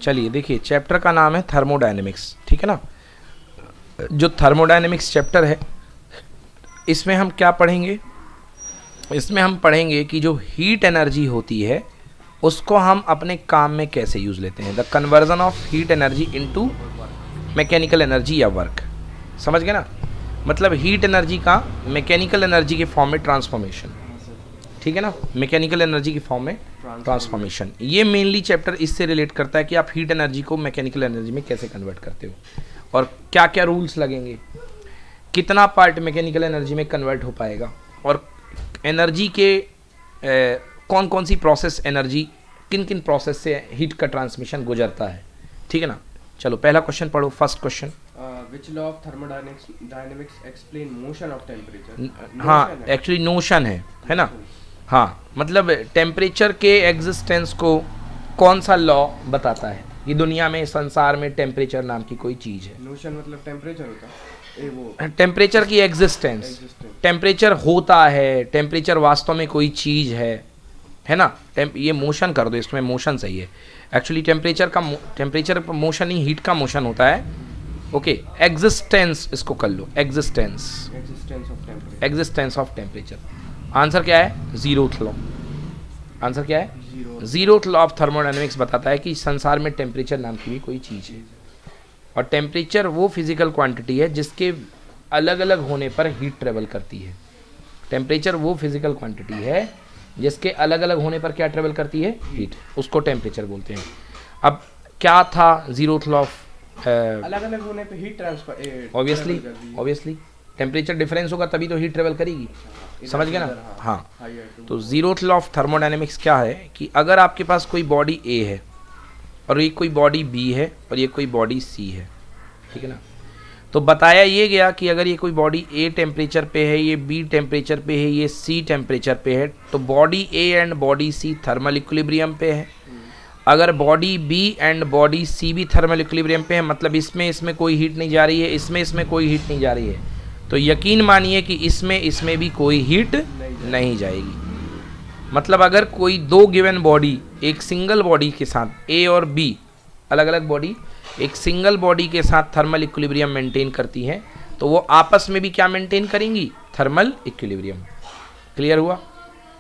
चलिए देखिए, चैप्टर का नाम है थर्मोडायनेमिक्स, ठीक है ना। जो थर्मोडायनेमिक्स चैप्टर है, इसमें हम क्या पढ़ेंगे? इसमें हम पढ़ेंगे कि जो हीट एनर्जी होती है उसको हम अपने काम में कैसे यूज़ लेते हैं। The conversion of heat energy into mechanical energy या वर्क। समझ गए ना? मतलब हीट एनर्जी का मैकेनिकल एनर्जी के फॉर्म में ट्रांसफॉर्मेशन, ठीक है ना। मैकेनिकल एनर्जी की फॉर्म में ट्रांसफॉर्मेशन, ये मेनली चैप्टर इससे रिलेट करता है कि आप हीट एनर्जी को मैकेनिकल एनर्जी में कैसे कन्वर्ट करते हो और क्या क्या रूल्स लगेंगे, कितना पार्ट मैकेनिकल एनर्जी में कन्वर्ट हो पाएगा, और एनर्जी के कौन कौन सी प्रोसेस, एनर्जी किन किन प्रोसेस से हीट का ट्रांसमिशन गुजरता है, ठीक है ना। चलो पहला क्वेश्चन पढ़ो, first question. Which law of thermodynamics explain motion of temperature? हाँ, एक्चुअली नोशन है ना। हाँ, मतलब टेम्परेचर के एग्जिस्टेंस को कौन सा लॉ बताता है? ये दुनिया में, संसार में टेम्परेचर नाम की कोई चीज़ है। नोशन मतलब टेम्परेचर होता है, वो टेम्परेचर की एग्जिस्टेंस, टेम्परेचर होता है, टेम्परेचर वास्तव में कोई चीज़ है ना। ये मोशन कर दो, इसमें मोशन सही है। एक्चुअली टेम्परेचर मोशन ही हीट का मोशन होता है। ओके, एग्जिस्टेंस इसको कर लो, एग्जिस्टेंस ऑफ टेम्परेचर। आंसर क्या है? Zeroth law. आंसर क्या है? जीरोथ लॉ ऑफ थर्मोडायनेमिक्स बताता है कि संसार में टेम्परेचर नाम की भी कोई चीज़ है, और टेम्परेचर वो फिजिकल क्वांटिटी है जिसके अलग अलग होने पर हीट ट्रेवल करती है। टेम्परेचर वो फिजिकल क्वांटिटी है जिसके अलग अलग होने पर क्या ट्रेवल करती है? हीट। उसको टेम्परेचर बोलते हैं। अब क्या था जीरोथ लॉ ऑफ? अलग अलग होने पे heat transfer, obviously temperature difference होगा तभी तो हीट ट्रेवल करेगी। समझ गए ना? हाँ। तो जीरोथ लॉ ऑफ थर्मोडायनेमिक्स क्या है कि अगर आपके पास कोई बॉडी ए है और ये कोई बॉडी बी है और ये कोई बॉडी सी है, ठीक है ना, तो बताया ये गया कि अगर ये कोई बॉडी ए टेम्परेचर पे है, ये बी टेम्परेचर पे है, ये सी टेम्परेचर पे है, तो body A and body C thermal equilibrium पे है। अगर body B and body C भी थर्मल इक्विलिब्रियम पे है, मतलब इसमें कोई हीट नहीं जा रही है, इसमें कोई हीट नहीं जा रही है, तो यकीन मानिए कि इसमें भी कोई हीट नहीं जाएगी। मतलब अगर कोई दो गिवन बॉडी एक सिंगल बॉडी के साथ, ए और बी अलग अलग बॉडी एक सिंगल बॉडी के साथ थर्मल इक्विलिब्रियम मेंटेन करती हैं, तो वो आपस में भी क्या मेंटेन करेंगी? Thermal equilibrium. क्लियर हुआ?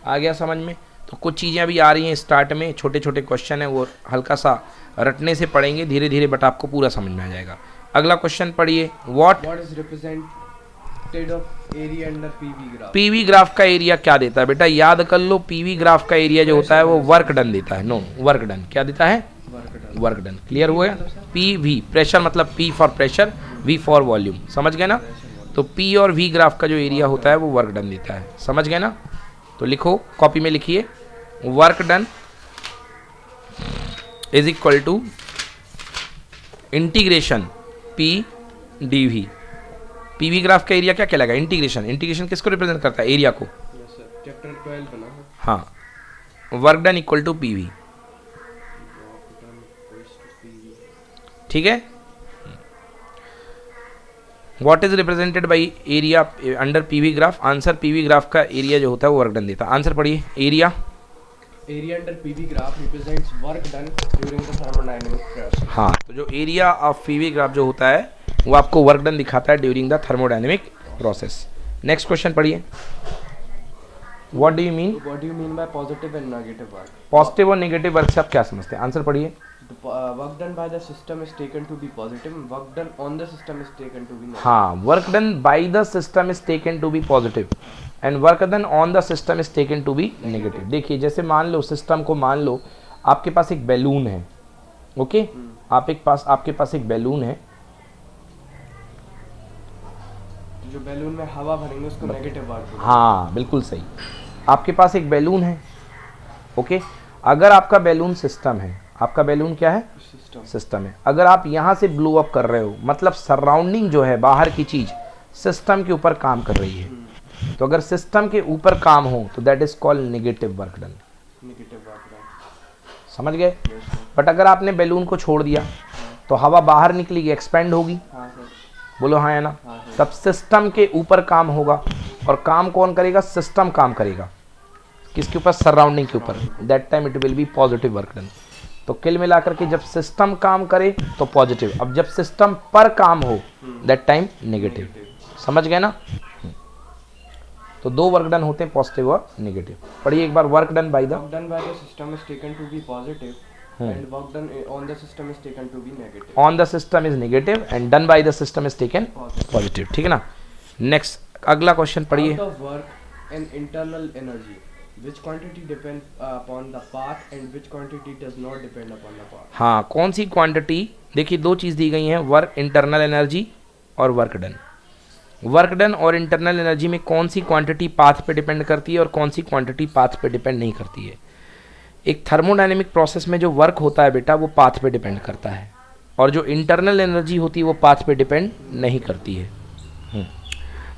आ गया समझ में? तो कुछ चीज़ें अभी आ रही हैं स्टार्ट में, छोटे छोटे क्वेश्चन है, वो हल्का सा रटने से पढ़ेंगे धीरे धीरे, बट आपको पूरा समझ में आ जाएगा। अगला क्वेश्चन पढ़िए। What is represented of area under PV graph? PV graph का एरिया क्या देता है बेटा? याद कर लो, पीवी ग्राफ का एरिया जो होता है वो वर्क डन देता है। नो, वर्क डन क्या देता है? Work done. क्लियर हुआ? पी वी, प्रेशर मतलब P for pressure, V for volume. समझ गए ना? तो पी और वी ग्राफ का जो एरिया होता है वो वर्क डन देता है। समझ गए ना? तो लिखो, कॉपी में लिखिए, work done is equal to integration P D V. PV graph का एरिया क्या कहलाएगा? इंटीग्रेशन किसको रिप्रेजेंट करता है? एरिया को। चैप्टर 12 बना। हाँ, work done equal to PV, ठीक है। What is represented by area under PV graph? Answer, PV graph का एरिया जो होता है वो वर्क डन देता है। आंसर पढ़िए। Area under PV graph represents work done during the thermodynamic process. हाँ, तो जो एरिया ऑफ पीवी ग्राफ जो होता है वो आपको वर्क डन दिखाता है during the thermodynamic process. Next question पढ़िए। What do you mean by positive and negative work? Positive और नेगेटिव वर्क से आप क्या समझते हैं? आंसर पढ़िए। Work done by the system is taken to be positive. Work done on the system is taken to be negative. हाँ, work done by the system is taken to be positive and work done on the system is taken to be negative. देखिए, जैसे मान लो system को, मान लो आपके पास एक balloon है, okay, आपके पास एक बैलून है, जो बैलून में हवा भरेंगे उसको नेगेटिव वर्क। हाँ बिल्कुल सही। आपके पास एक बैलून है, ओके। अगर आपका बैलून सिस्टम है, आपका बैलून क्या है? सिस्टम है। अगर आप यहाँ से ब्लो अप कर रहे हो, मतलब सराउंडिंग जो है, बाहर की चीज सिस्टम के ऊपर काम कर रही है, तो अगर सिस्टम के ऊपर काम हो तो that is called negative work done. समझ गए? बट अगर आपने बैलून को छोड़ दिया तो हवा बाहर निकलेगी, एक्सपेंड होगी। बोलो हाँ या ना? तब सिस्टम के ऊपर काम होगा, और काम कौन करेगा? सिस्टम काम करेगा। किसके ऊपर? सराउंडिंग के ऊपर। That time it will be positive work done. तो कुल मिलाकर के जब सिस्टम काम करे तो पॉजिटिव, अब जब सिस्टम पर काम हो दैट टाइम नेगेटिव। समझ गए ना? तो दो वर्क डन होते हैं, पॉजिटिव और नेगेटिव। पढ़िए एक बार, work done by the system is taken to be positive and work done on the system is taken to be negative. On the system is negative and done by the system is taken positive। ठीक है ना? Next अगला question पढ़िए। Out of work and internal energy, which quantity depends upon the path and which quantity does not depend upon the path? हाँ, कौन सी quantity? देखिए दो चीज़ दी गई हैं, वर्क इंटरनल एनर्जी और वर्क डन। वर्क डन और इंटरनल एनर्जी में कौन सी क्वांटिटी पाथ पे डिपेंड करती है और कौन सी क्वांटिटी पाथ पे डिपेंड नहीं करती है? एक थर्मोडायनेमिक प्रोसेस में जो वर्क होता है बेटा वो पाथ पे डिपेंड करता है, और जो इंटरनल एनर्जी होती है वो पाथ पे डिपेंड नहीं करती है।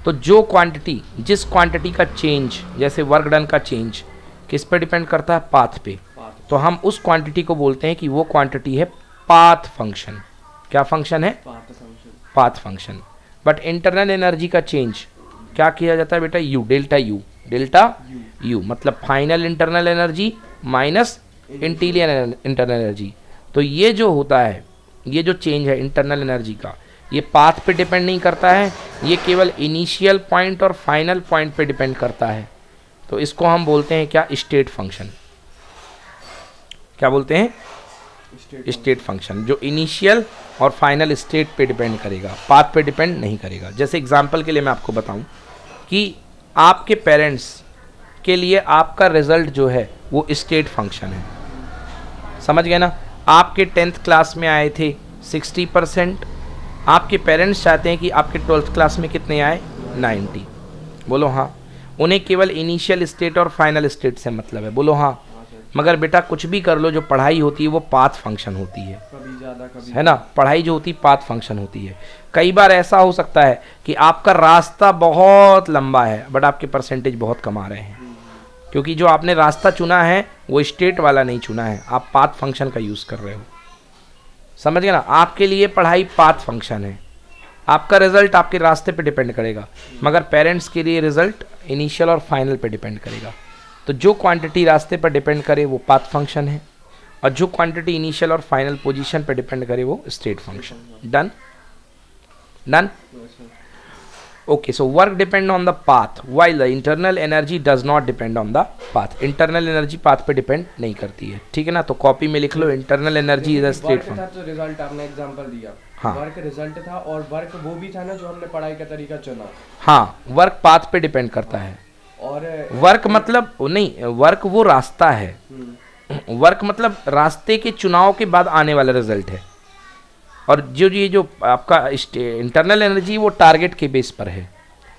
तो जो क्वांटिटी, जिस क्वांटिटी का चेंज, जैसे वर्क डन का चेंज किस पे डिपेंड करता है? पाथ पे। तो हम उस क्वांटिटी को बोलते हैं कि वो क्वांटिटी है पाथ फंक्शन। क्या फंक्शन है? Path function. But internal energy का चेंज क्या किया जाता है बेटा? U, delta U, delta U मतलब final internal energy minus interior internal energy. तो ये जो होता है, ये जो चेंज है इंटरनल एनर्जी का, ये पाथ पे डिपेंड नहीं करता है, ये केवल इनिशियल पॉइंट और फाइनल पॉइंट पे डिपेंड करता है। तो इसको हम बोलते हैं क्या? State function. क्या बोलते हैं? स्टेट फंक्शन, जो इनिशियल और फाइनल स्टेट पे डिपेंड करेगा, पाथ पे डिपेंड नहीं करेगा। जैसे एग्जांपल के लिए मैं आपको बताऊं कि आपके पेरेंट्स के लिए आपका रिजल्ट जो है वो स्टेट फंक्शन है। समझ गए ना? आपके 10th क्लास में आए थे 60%, आपके पेरेंट्स चाहते हैं कि आपके 12th क्लास में कितने आए? 90। बोलो हाँ। उन्हें केवल इनिशियल स्टेट और फाइनल स्टेट से मतलब है। बोलो हाँ। मगर बेटा कुछ भी कर लो, जो पढ़ाई होती है वो पाथ फंक्शन होती है, कभी ज़्यादा कभी, है ना? पढ़ाई जो होती है पाथ फंक्शन होती है। कई बार ऐसा हो सकता है कि आपका रास्ता बहुत लंबा है बट आपके परसेंटेज बहुत कम आ रहे हैं, क्योंकि जो आपने रास्ता चुना है वो स्टेट वाला नहीं चुना है, आप पाथ फंक्शन का यूज़ कर रहे हो। समझ गए ना? आपके लिए पढ़ाई पाथ फंक्शन है, आपका रिजल्ट आपके रास्ते पे डिपेंड करेगा, मगर पेरेंट्स के लिए रिजल्ट इनिशियल और फाइनल पे डिपेंड करेगा। तो जो क्वांटिटी रास्ते पर डिपेंड करे वो पाथ फंक्शन है, और जो क्वांटिटी इनिशियल और फाइनल पोजीशन पे डिपेंड करे वो state function. Done? Done? Okay, so work depend on the path while the internal energy does not depend on the path. Internal energy path पे depend नहीं करती है। ठीक है ना? तो कॉपी में लिख लो, internal energy is a state function. तो रिजल्ट आपने एग्जांपल दिया, हाँ, वर्क रिजल्ट था, और वर्क वो भी था ना जो हमने पढ़ाई का तरीका चुना। हाँ, वर्क पाथ पे डिपेंड करता है। और वर्क मतलब नहीं, वर्क वो रास्ता है। वर्क मतलब रास्ते के चुनाव के बाद आने वाला रिजल्ट है, और जो ये जो आपका इंटरनल एनर्जी वो टारगेट के बेस पर है,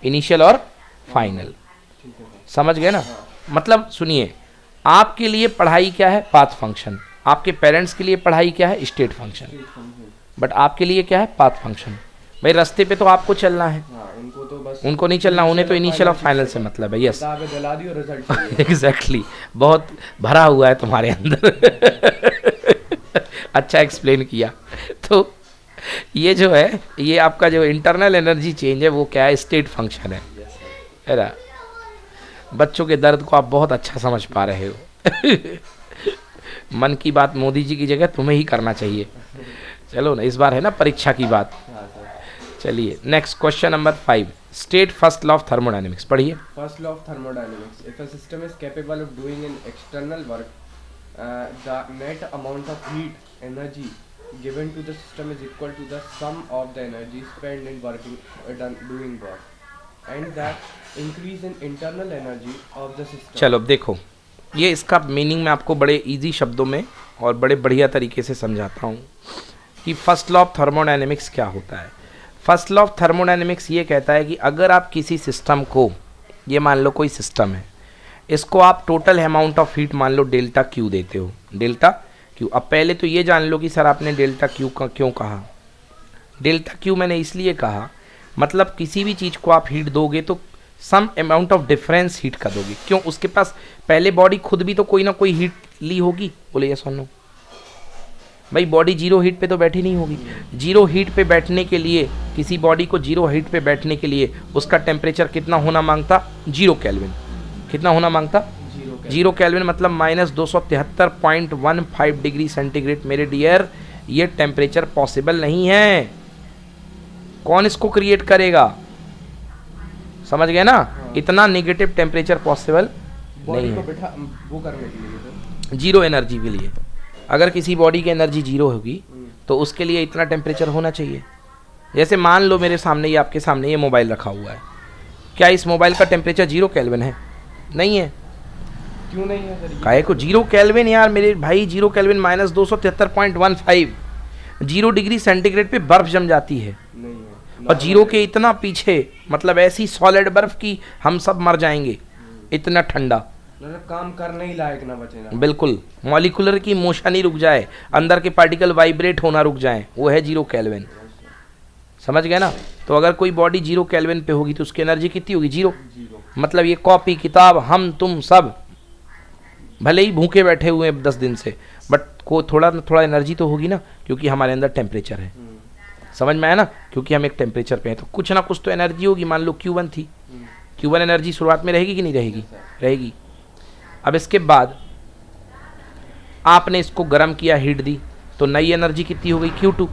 इनिशियल और फाइनल। समझ गए ना? मतलब सुनिए, आपके लिए पढ़ाई क्या है? Path function. आपके पेरेंट्स के लिए पढ़ाई क्या है? State function. बट आपके लिए क्या है? Path function. भाई रास्ते पे तो आपको चलना है, उनको तो बस, उनको नहीं चलना, उन्हें तो इनिशियल और फाइनल से मतलब है। Yes, exactly. बहुत भरा हुआ है तुम्हारे अंदर। अच्छा एक्सप्लेन किया। तो ये जो है, ये आपका जो इंटरनल एनर्जी चेंज है वो क्या है? स्टेट फंक्शन है ना? बच्चों के दर्द को आप बहुत अच्छा समझ पा रहे हो। मन की बात मोदी जी की जगह तुम्हें ही करना चाहिए। चलो ना, इस बार है ना परीक्षा की बात। चलिए next question number 5, state first law of thermodynamics. पढ़िए। First law of thermodynamics, if a system is capable of doing an external work, the net amount of heat energy given to the system is equal to the sum of the energy spent in doing work and that increase in internal energy of the system। चलो अब देखो, ये इसका meaning मैं आपको बड़े easy शब्दों में और बड़े बढ़िया तरीके से समझाता हूँ कि फर्स्ट लॉ ऑफ थर्मोडायनेमिक्स क्या होता है। फर्स्ट लॉ ऑफ थर्मोडायनेमिक्स ये कहता है कि अगर आप किसी सिस्टम को, ये मान लो कोई सिस्टम है, इसको आप टोटल अमाउंट ऑफ हीट मान लो डेल्टा क्यू देते हो, डेल्टा क्यू। अब पहले तो ये जान लो कि सर आपने डेल्टा क्यू का क्यों कहा? डेल्टा क्यू मैंने इसलिए कहा, मतलब किसी भी चीज़ को आप हीट दोगे तो some amount of difference heat का दोगे। क्यों? उसके पास पहले बॉडी खुद भी तो कोई ना कोई हीट ली होगी। बोले यस और नो? भाई बॉडी जीरो हीट पे तो बैठी नहीं होगी। जीरो हीट पे बैठने के लिए, किसी बॉडी को जीरो हीट पे बैठने के लिए उसका टेम्परेचर कितना होना मांगता? 0 केल्विन। कितना होना मांगता? 0 केल्विन मतलब -273.15 डिग्री सेंटीग्रेड। मेरे डियर ये टेम्परेचर पॉसिबल नहीं है। कौन इसको क्रिएट करेगा? समझ गए ना? इतना नेगेटिव टेम्परेचर पॉसिबल नहीं है वो करने के लिए, जीरो एनर्जी के लिए। अगर किसी बॉडी की एनर्जी जीरो होगी तो उसके लिए इतना टेम्परेचर होना चाहिए। जैसे मान लो मेरे सामने ये, आपके सामने ये मोबाइल रखा हुआ है, क्या इस मोबाइल का टेम्परेचर 0 केल्विन है? नहीं है। क्यों नहीं है सर? काहे को 0 केल्विन यार मेरे भाई? 0 केल्विन -273.15 0 डिग्री सेंटीग्रेड पे बर्फ जम जाती है। नहीं है। और 0 के इतना पीछे, मतलब ऐसी सॉलिड बर्फ की हम सब मर जाएंगे, इतना ठंडा, मतलब काम करने ही लायक ना बचे ना। बिल्कुल। मॉलिक्यूलर की मोशन ही रुक जाए, अंदर के पार्टिकल वाइब्रेट होना रुक जाए, वो है 0 केल्विन। समझ गए ना? तो अगर कोई बॉडी 0 केल्विन पे होगी तो उसकी एनर्जी कितनी होगी? 0। मतलब ये कॉपी किताब, हम तुम सब भले ही भूखे बैठे हुए हैं 10 दिन से, बट को थोड़ा ना थोड़ा एनर्जी तो होगी ना, क्योंकि हमारे अंदर टेम्परेचर है। समझ में आया ना? क्योंकि हम एक टेम्परेचर पे हैं तो कुछ ना कुछ तो एनर्जी होगी। मान लो Q1 थी, Q1 एनर्जी शुरुआत में रहेगी कि नहीं रहेगी? रहेगी। अब इसके बाद आपने इसको गर्म किया, हीट दी, तो नई एनर्जी कितनी हो गई? Q2।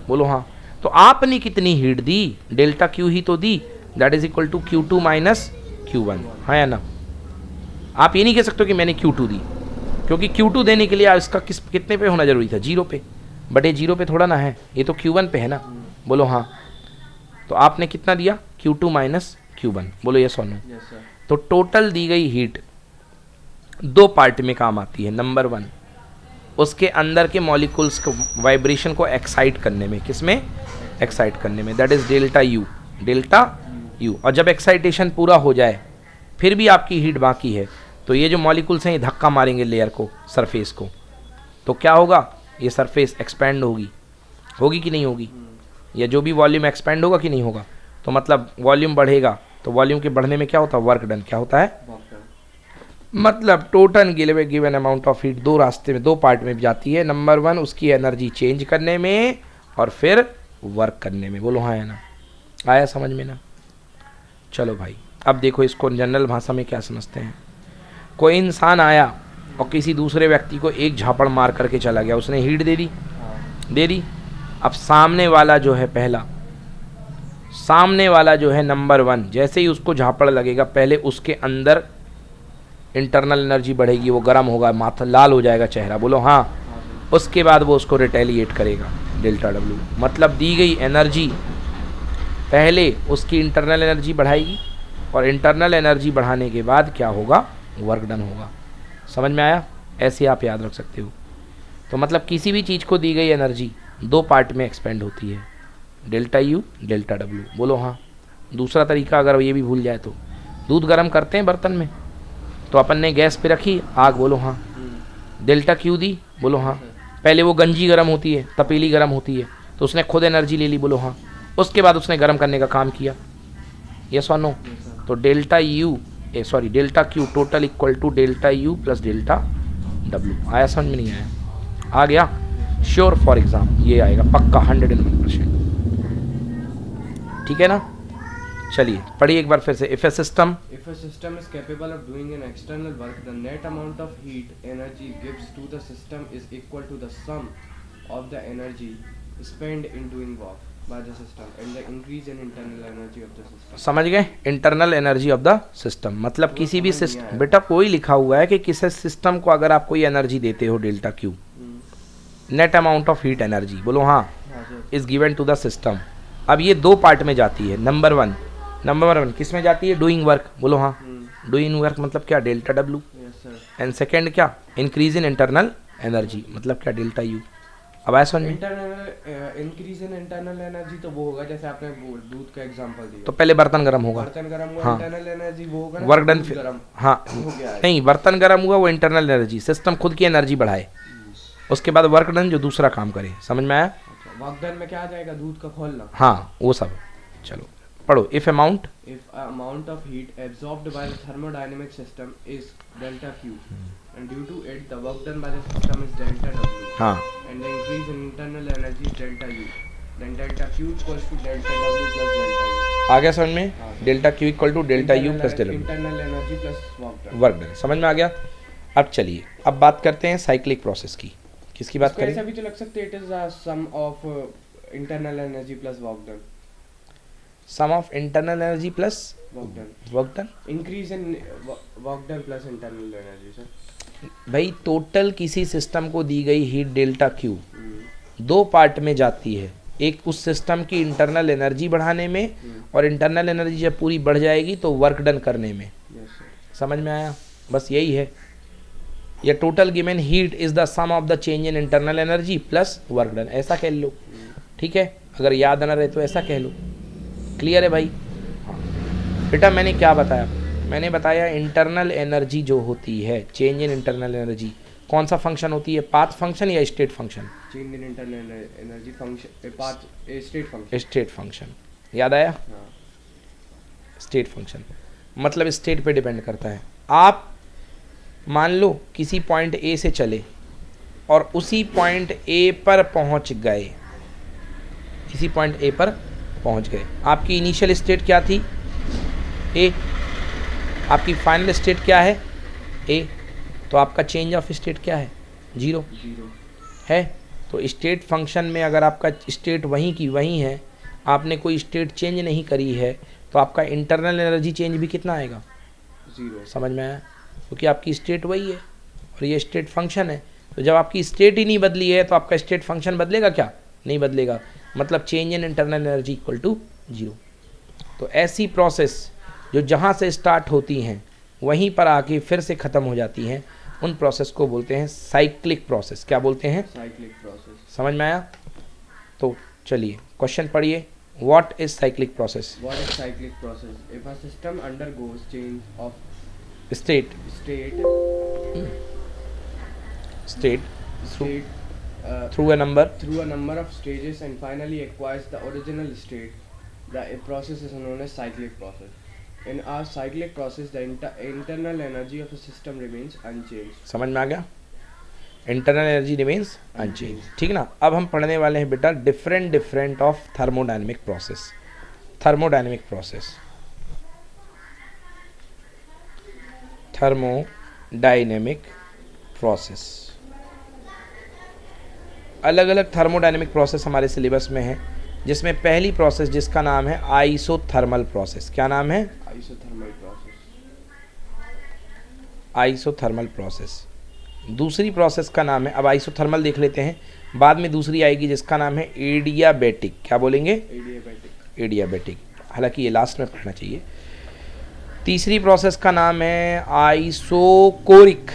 बोलो हाँ। तो आपने कितनी हीट दी? डेल्टा Q ही तो दी, that is equal to Q2 minus Q1। हाँ या ना? आप ये नहीं कह सकते कि मैंने Q2 दी, क्योंकि Q2 देने के लिए इसका कितने पे होना जरूरी था? 0 पे। बट ये 0 पे थोड़ा ना है, ये तो Q1 पे है ना। बोलो हाँ। तो आपने कितना दिया? Q2 minus Q1। बोलो यस और नो। तो टोटल दी गई हीट 2 पार्ट में काम आती है। नंबर 1, उसके अंदर के मॉलिक्यूल्स को वाइब्रेशन को एक्साइट करने में। किसमें? एक्साइट करने में, that is delta U. Delta you. और जब एक्साइटेशन पूरा हो जाए फिर भी आपकी हीट बाकी है, तो ये जो मॉलिक्यूल्स हैं ये धक्का मारेंगे लेयर को, सरफेस को, तो क्या होगा? ये सरफेस एक्सपेंड होगी। होगी कि नहीं होगी? या जो भी वॉल्यूम एक्सपेंड होगा कि नहीं होगा? तो मतलब वॉल्यूम बढ़ेगा, तो वॉल्यूम के बढ़ने में क्या होता है? Work done. क्या होता है? मतलब total given amount of heat 2 रास्ते में, 2 पार्ट में जाती है। नंबर 1 उसकी एनर्जी चेंज करने में, और फिर वर्क करने में। बोलो हाँ है ना? आया समझ में ना? चलो भाई, अब देखो इसको जनरल भाषा में क्या समझते हैं। कोई इंसान आया और किसी दूसरे व्यक्ति को एक झापड़ मार करके चला गया, उसने हीट दे दी। दे दी। अब सामने वाला जो है, पहला सामने वाला जो है नंबर 1, जैसे ही उसको झापड़ लगेगा पहले उसके अंदर इंटरनल एनर्जी बढ़ेगी, वो गर्म होगा, माथा लाल हो जाएगा चेहरा। बोलो हाँ। उसके बाद वो उसको रिटेलिएट करेगा, डेल्टा डब्ल्यू। मतलब दी गई एनर्जी पहले उसकी इंटरनल एनर्जी बढ़ाएगी, और इंटरनल एनर्जी बढ़ाने के बाद क्या होगा? वर्क डन होगा। समझ में आया? ऐसे आप याद रख सकते हो। तो मतलब किसी भी चीज़ को दी गई एनर्जी 2 पार्ट में एक्सपेंड होती है, डेल्टा यू, डेल्टा डब्ल्यू। बोलो हाँ। दूसरा तरीका अगर ये भी भूल जाए तो, दूध गर्म करते हैं बर्तन में, तो अपन ने गैस पे रखी आग। बोलो हाँ। डेल्टा क्यू दी। बोलो हाँ। पहले वो गंजी गर्म होती है, तपेली गर्म होती है, तो उसने खुद एनर्जी ले ली। बोलो हाँ। उसके बाद उसने गर्म करने का काम किया। यस और नो? तो delta U delta Q total equal to delta U plus delta W. आया समझ में? नहीं आया? आ गया? श्योर फॉर एग्जाम ये आएगा पक्का 101%। ठीक है ना? चलिए पढ़िए एक बार फिर से। If A system is capable of doing an external work, the net amount of heat energy gives to the system is equal to the sum of the energy spent in doing work by the system and the increase in internal energy of the system. समझ गए? Internal energy of the system मतलब किसी भी system, बेटा कोई लिखा हुआ है कि किसी सिस्टम को अगर आप कोई एनर्जी देते हो delta Q, net amount of heat energy, बोलो हाँ, is given to the system. अब ये 2 पार्ट में जाती है। नंबर 1 किस में जाती है? Doing work. बोलो हाँ। डूइंग वर्क मतलब क्या? Delta W. एंड सेकेंड क्या? इंक्रीज इन इंटरनल एनर्जी मतलब क्या? Delta U. अब ऐसा समझ में? इंक्रीज इन इंटरनल एनर्जी तो वो होगा जैसे आपने दूध का एग्जांपल दिया, तो पहले बर्तन गर्म होगा, बर्तन गर्म हुआ, हाँ। इंटरनल एनर्जी वो होगा, वर्क डन। हाँ हो गया है। नहीं, बर्तन गर्म हुआ वो इंटरनल एनर्जी, सिस्टम खुद की एनर्जी बढ़ाए, उसके बाद वर्क डन जो दूसरा काम करे। समझ में आया? वर्क डन में क्या आ जाएगा? दूध का खोलना। हाँ वो सब। चलो पढ़ो। If amount of heat absorbed by the thermodynamic system is delta Q and due to it the work done by the system is delta W. हाँ। And the increase in internal energy is delta U. Then delta Q equals to delta W plus delta U. आ गया समझ में? हाँ। Delta Q equal to delta U plus delta internal energy plus work done. समझ में आ गया? अब चलिए अब बात करते हैं साइक्लिक प्रोसेस की। किसकी बात करें? ऐसा भी तो लग सकते it is a sum of internal energy plus work done. Sum of internal energy plus work done. Increase in work done plus internal energy sir. भाई टोटल किसी सिस्टम को दी गई हीट डेल्टा क्यू दो पार्ट में जाती है। एक उस सिस्टम की इंटरनल एनर्जी बढ़ाने में और इंटरनल एनर्जी जब पूरी बढ़ जाएगी तो वर्क डन करने में। समझ में आया? बस यही है। या total given heat is the sum of the change in internal energy plus work done, ऐसा कह लो। ठीक है, अगर याद ना रहे तो ऐसा कह लो। क्लियर है भाई? हाँ बेटा, मैंने क्या बताया? मैंने बताया इंटरनल एनर्जी जो होती है, चेंज इन इंटरनल एनर्जी कौन सा फंक्शन होती है? पाथ फंक्शन या state function? Change in internal energy function path state function. State function याद आया? हाँ। स्टेट फंक्शन मतलब स्टेट पे डिपेंड करता है। आप मान लो किसी पॉइंट ए से चले और उसी पॉइंट ए पर पहुंच गए, इसी पॉइंट ए पर पहुंच गए। आपकी इनिशियल स्टेट क्या थी? ए। आपकी फाइनल स्टेट क्या है? ए। तो आपका चेंज ऑफ स्टेट क्या है? जीरो है। तो स्टेट फंक्शन में अगर आपका स्टेट वहीं की वहीं है, आपने कोई स्टेट चेंज नहीं करी है, तो आपका इंटरनल एनर्जी चेंज भी कितना आएगा? जीरो। समझ में आया? क्योंकि आपकी स्टेट वही है और ये स्टेट फंक्शन है। तो जब आपकी स्टेट ही नहीं बदली है तो आपका स्टेट फंक्शन बदलेगा क्या? नहीं बदलेगा। मतलब change in internal energy equal to zero. तो ऐसी प्रोसेस जो जहाँ से स्टार्ट होती हैं वहीं पर आके फिर से ख़त्म हो जाती हैं, उन प्रोसेस को बोलते हैं साइक्लिक प्रोसेस। क्या बोलते हैं? Cyclic process. समझ में आया? तो चलिए क्वेश्चन पढ़िए। What is cyclic process? What is cyclic process? If a system undergoes change of state through a number of stages and finally acquires the original state, the process is known as cyclic process. In a cyclic process, the internal energy of a system remains unchanged. समझ में आ गया? Internal energy remains unchange. ठीक ना? अब हम पढ़ने वाले हैं बेटा different of thermodynamic process. Thermodynamic process, thermodynamic process, अलग अलग थर्मोडायनेमिक प्रोसेस हमारे सिलेबस में है, जिसमें पहली प्रोसेस जिसका नाम है आइसोथर्मल प्रोसेस। क्या नाम है? Isothermal process. Isothermal process. दूसरी प्रोसेस का नाम है, अब आइसोथर्मल देख लेते हैं, बाद में दूसरी आएगी जिसका नाम है एडियाबैटिक। क्या बोलेंगे? एडियाबैटिक। एडियाबैटिक, हालांकि ये लास्ट में पढ़ना चाहिए। तीसरी प्रोसेस का नाम है आइसोकोरिक।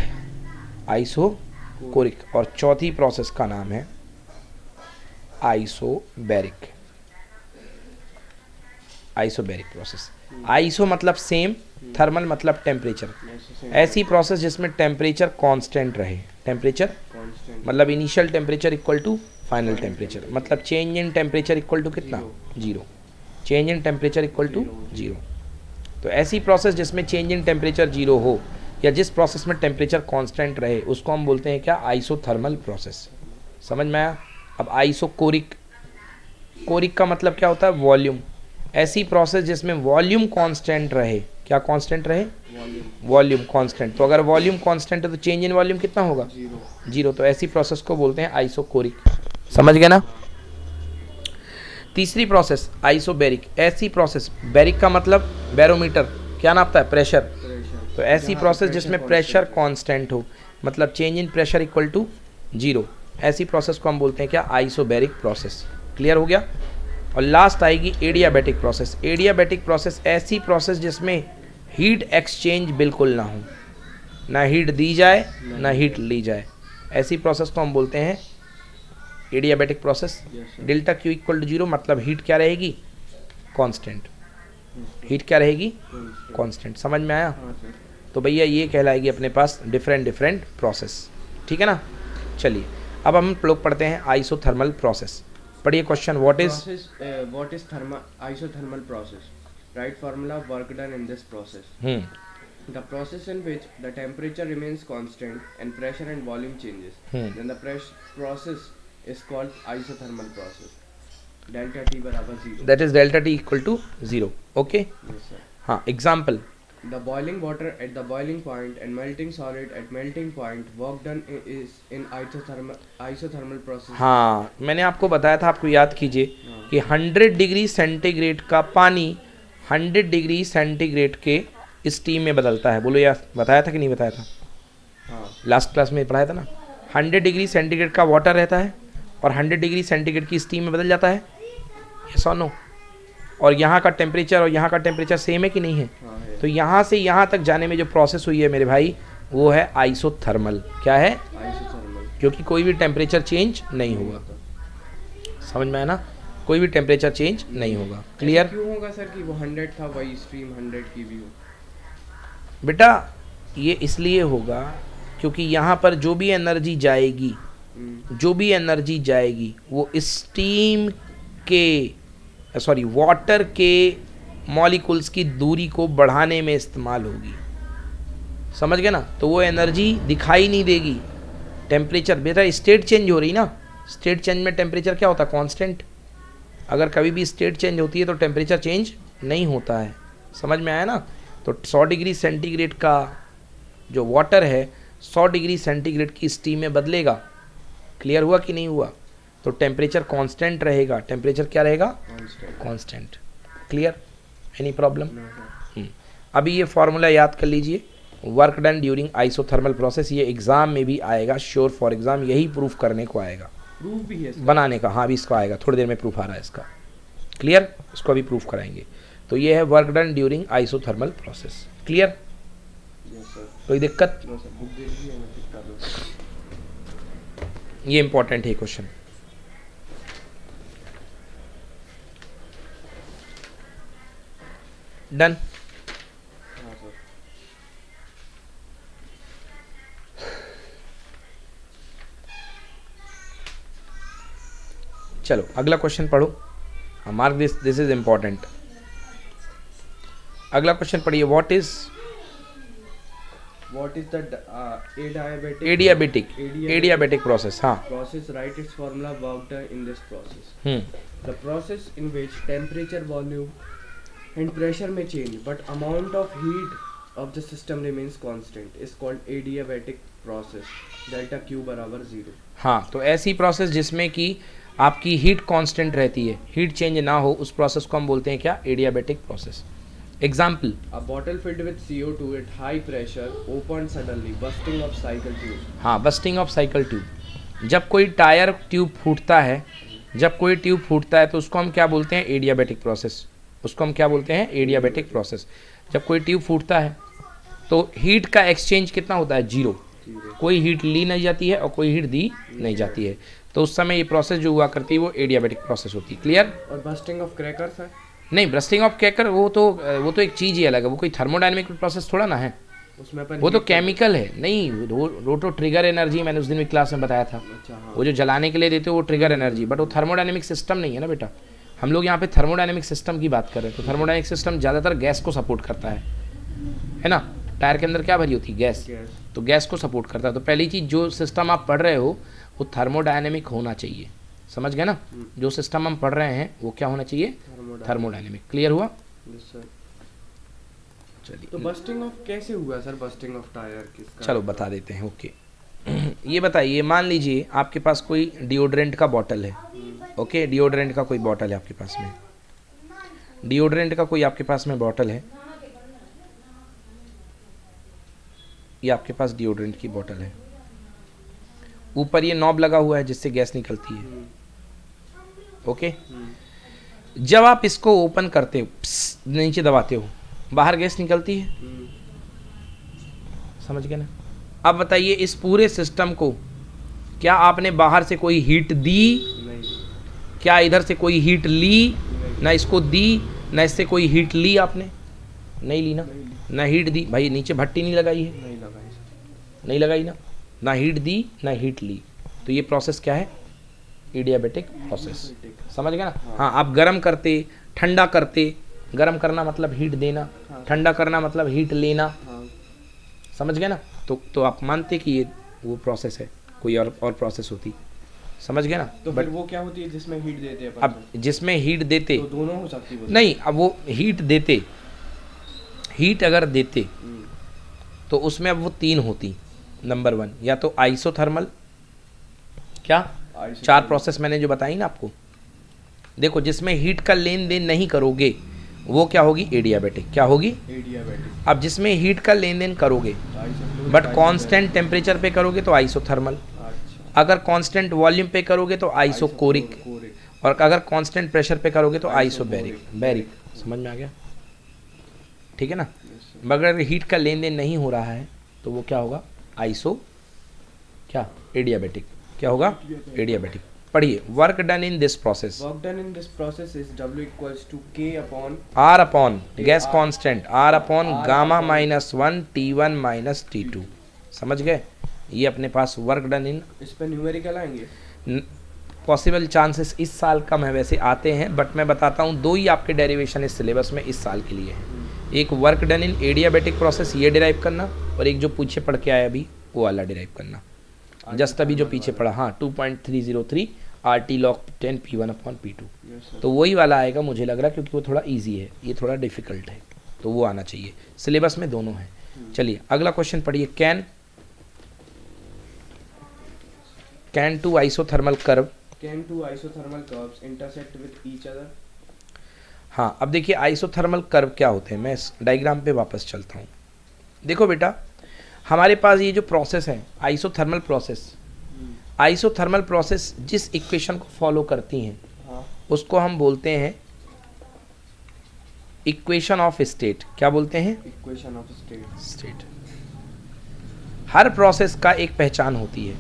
आइसोकोरिक। और चौथी प्रोसेस का नाम है आइसोबैरिक। Isobaric process. आइसो मतलब सेम, थर्मल मतलब टेम्परेचर। ऐसी प्रोसेस जिसमें टेम्परेचर कांस्टेंट रहे। टेम्परेचर मतलब initial temperature equal to final temperature, मतलब change in temperature equal to कितना? Zero. Change in temperature equal to zero. तो ऐसी प्रोसेस जिसमें चेंज इन टेम्परेचर जीरो हो या जिस प्रोसेस में टेम्परेचर कांस्टेंट रहे उसको हम बोलते हैं क्या? Isothermal process. समझ में आया? अब आइसोकोरिक, कोरिक का मतलब क्या होता है? वॉल्यूम। ऐसी प्रोसेस जिसमें वॉल्यूम कांस्टेंट रहे। क्या कांस्टेंट रहे? Volume constant. तो अगर वॉल्यूम कांस्टेंट है तो चेंज इन वॉल्यूम कितना होगा? जीरो। तो ऐसी प्रोसेस को बोलते हैं आइसोकोरिक। समझ गए ना? तीसरी प्रोसेस आइसोबैरिक। ऐसी प्रोसेस, बैरिक का मतलब बैरोमीटर, क्या नापता है? प्रेशर। तो ऐसी प्रोसेस जिसमें प्रेशर कांस्टेंट हो, मतलब change in pressure equal to zero, ऐसी प्रोसेस को हम बोलते हैं क्या? Isobaric process. क्लियर हो गया? और लास्ट आएगी एडियाबैटिक प्रोसेस। एडियाबैटिक प्रोसेस ऐसी प्रोसेस जिसमें हीट एक्सचेंज बिल्कुल ना हो, ना हीट दी जाए ना हीट ली जाए, ऐसी प्रोसेस को हम बोलते हैं adiabatic process. Delta Q equal to zero, मतलब हीट क्या रहेगी? कांस्टेंट। हीट क्या रहेगी? कांस्टेंट। समझ में आया? तो भैया ये कहलाएगी अपने पास डिफरेंट प्रोसेस। ठीक है ना? चलिए अब हम लोग पढ़ते हैं आइसोथर्मल प्रोसेस। पढ़िए question. What is isothermal process? Write formula of work done in this process. The process in which the temperature remains constant and pressure and volume changes. Then the process is called isothermal process. Delta T बराबर 0। That is delta T equal to 0। Okay, yes sir. हाँ example, The boiling water at the boiling point and melting solid at melting point, work done is in isothermal process। हाँ मैंने आपको बताया था, आपको याद कीजिए हाँ। कि 100 डिग्री सेंटीग्रेड का पानी 100 डिग्री सेंटीग्रेड के स्टीम में बदलता है। बोलो यार, बताया था कि नहीं बताया था? हाँ लास्ट क्लास में पढ़ाया था ना। 100 डिग्री सेंटीग्रेड का वाटर रहता है और 100 डिग्री सेंटीग्रेड की स्टीम में बदल जाता है, यस और नो? और यहाँ का टेम्परेचर और यहाँ का टेम्परेचर सेम है कि नहीं है? हाँ है। तो यहाँ से यहाँ तक जाने में जो प्रोसेस हुई है मेरे भाई, वो है आइसोथर्मल। क्या है? आइसोथर्मल। क्योंकि कोई भी टेम्परेचर चेंज नहीं होगा। समझ में आया ना? कोई भी टेम्परेचर चेंज नहीं होगा। क्लियर? क्यों होगा सर कि वो 100 था, वही स्ट्रीम 100 की भी हो? बेटा ये इसलिए होगा क्योंकि यहाँ पर जो भी एनर्जी जाएगी, जो भी एनर्जी जाएगी वो स्टीम के वाटर के मॉलिक्यूल्स की दूरी को बढ़ाने में इस्तेमाल होगी। समझ गए ना? तो वो एनर्जी दिखाई नहीं देगी। टेम्परेचर बेटा स्टेट चेंज हो रही ना, स्टेट चेंज में टेम्परेचर क्या होता है? कांस्टेंट। अगर कभी भी स्टेट चेंज होती है तो टेम्परेचर चेंज नहीं होता है। समझ में आया ना? तो 100 डिग्री सेंटीग्रेड का जो वाटर है 100 डिग्री सेंटीग्रेड की स्टीम में बदलेगा। क्लियर हुआ कि नहीं हुआ? तो टेम्परेचर कांस्टेंट रहेगा। टेम्परेचर क्या रहेगा? कांस्टेंट। क्लियर? Any problem? अभी ये फॉर्मूला याद कर लीजिए, work done during isothermal process. ये एग्जाम में भी आएगा, श्योर फॉर एग्जाम यही प्रूफ करने को आएगा, प्रूफ भी है इसका? बनाने का। हाँ, अभी इसका आएगा, थोड़ी देर में प्रूफ आ रहा है इसका। क्लियर? इसको अभी प्रूफ कराएंगे। तो ये है work done during isothermal process. Clear? Yes sir. कोई दिक्कत? नो सर, बुक दे दीजिए, मैं टिक कर लूँ। ये इंपॉर्टेंट है क्वेश्चन। डन। हाँ सर। चलो अगला क्वेश्चन पढ़ो। Mark this is important. अगला क्वेश्चन पढ़िए। What is the adiabatic process? हाँ। process? Write its formula, work done in this process। The process in which temperature, volume and pressure may change but amount of heat of the system remains constant is called adiabatic process। delta Q बराबर 0। हाँ, तो ऐसी process जिसमें कि आपकी heat constant रहती है, heat change ना हो, उस प्रोसेस को हम बोलते हैं क्या? Adiabatic process. Example, A bottle filled with CO2 at high pressure opened suddenly, busting of cycle tube। हाँ, बस्टिंग ऑफ साइकिल ट्यूब। जब कोई टायर ट्यूब फूटता है, जब कोई ट्यूब फूटता है तो उसको हम क्या बोलते हैं? Adiabatic process. उसको हम क्या बोलते हैं? Adiabatic process. जब कोई ट्यूब फूटता है तो हीट का एक्सचेंज कितना होता है? 0। कोई हीट ली नहीं जाती है और कोई हीट दी नहीं जाती है। तो उस समय ये प्रोसेस जो हुआ करती है वो एडियाबेटिक प्रोसेस होती है। क्लियर? और बस्टिंग ऑफ क्रैकर्स है? नहीं, ब्रस्टिंग ऑफ क्रैकर वो तो एक चीज़ ही अलग है। वो कोई थर्मोडायनेमिक प्रोसेस थोड़ा ना है, उसमें अपन वो तो heat केमिकल है। नहीं, रोटो ट्रिगर एनर्जी मैंने उस दिन भी क्लास में बताया था। अच्छा हाँ। वो जो जलाने के लिए देते हो वो ट्रिगर एनर्जी, बट वो थर्मोडायनेमिक सिस्टम नहीं है ना बेटा। हम लोग यहाँ पे थर्मोडायनेमिक सिस्टम की बात कर रहे हैं। तो थर्मोडायनेमिक सिस्टम ज़्यादातर गैस को सपोर्ट करता है ना? टायर के अंदर क्या भरी होती है? गैस। तो गैस को सपोर्ट करता है। तो पहली चीज़, जो सिस्टम आप पढ़ रहे हो वो थर्मोडायनेमिक होना चाहिए। समझ गए ना? जो सिस्टम हम पढ़ रहे हैं वो क्या होना चाहिए? थर्मोडायनेमिक। क्लियर हुआ? Yes sir. चलिए, तो बस्टिंग ऑफ कैसे हुआ सर? बस्टिंग ऑफ टायर किसका? चलो बता देते हैं। ओके, ये बताइए, मान लीजिए आपके पास कोई डिओड्रेंट का बॉटल है। ओके, डिओड्रेंट का कोई बॉटल है आपके पास में, डिओड्रेंट का कोई आपके पास में बॉटल है। ये आपके पास डिओड्रेंट की बॉटल है, ऊपर ये नॉब लगा हुआ है जिससे गैस निकलती है। ओके, जब आप इसको ओपन करते हो, नीचे दबाते हो, बाहर गैस निकलती है। समझ गए ना? अब बताइए, इस पूरे सिस्टम को क्या आपने बाहर से कोई हीट दी? नहीं। क्या इधर से कोई हीट ली? ना इसको दी ना इससे कोई हीट ली आपने? नहीं ली ना? ना हीट दी भाई, नीचे भट्टी नहीं लगाई है, नहीं लगाई सर। नहीं लगाई ना? ना हीट दी ना हीट ली। तो ये प्रोसेस क्या है? Adiabatic process. समझ गए ना? हाँ, आप गर्म करते, ठंडा करते, गर्म करना मतलब हीट देना, ठंडा करना मतलब हीट लेना। समझ गए ना? तो आप मानते कि ये वो प्रोसेस है, कोई और प्रोसेस होती? समझ गए ना। तो बट फिर वो क्या होती है जिसमें हीट देते हैं अपन? अब जिसमें हीट देते, तो दोनों हो सकती है? नहीं, अब वो हीट देते, हीट अगर देते तो उसमें अब वो 3 होती। नंबर 1 या तो आइसोथर्मल, क्या 4 प्रोसेस मैंने जो बताई ना आपको, देखो जिसमें हीट का लेन देन नहीं करोगे वो क्या होगी, एडियाबैटिक। क्या होगी, एडियाबैटिक। अब जिसमें हीट का लेन देन करोगे बट कांस्टेंट टेम्परेचर पे करोगे तो आइसोथर्मल, अच्छा। अगर कांस्टेंट वॉल्यूम पे करोगे तो आइसोकोरिक, और अगर कांस्टेंट प्रेशर पे करोगे तो आइसोबैरिक। बैरिक, समझ में आ गया, ठीक है ना। मगर हीट का लेन देन नहीं हो रहा है तो वो क्या होगा, आइसो क्या, एडियाबैटिक। क्या होगा, एडियाबैटिक। पढ़िए, work done in this process, work done in this process is W equals to K upon R upon gas constant, R upon gamma -1 T1 - T2। समझ गए, ये अपने पास वर्क डन इन। इस पे न्यूमेरिकल आएंगे? पॉसिबल चांसेस इस साल कम है, वैसे आते हैं, बट मैं बताता हूँ 2 ही आपके डेरिवेशन इस सिलेबस में इस साल के लिए है। एक वर्क डन इन एडियाबैटिक प्रोसेस, ये डिराइव करना, और एक जो पीछे पढ़ के आया अभी वो वाला डिराइव करना, जस्ट अभी जो पीछे पढ़ा, हाँ 2.303 RT log 10 P1 upon P2। तो वही वाला आएगा मुझे लग रहा है, क्योंकि वो थोड़ा इजी है, ये थोड़ा डिफिकल्ट है, तो वो आना चाहिए। सिलेबस में दोनों है। चलिए अगला क्वेश्चन पढ़िए, can two isothermal curve, can two isothermal curves intersect with each other. हाँ अब देखिए आइसोथर्मल कर्व क्या होते हैं, मैं इस डायग्राम पे वापस चलता हूँ। देखो बेटा, हमारे पास ये जो प्रोसेस है आइसोथर्मल प्रोसेस, आइसोथर्मल प्रोसेस जिस इक्वेशन को फॉलो करती हैं उसको हम बोलते हैं इक्वेशन ऑफ स्टेट। क्या बोलते हैं, equation of state. Her process का एक पहचान होती है,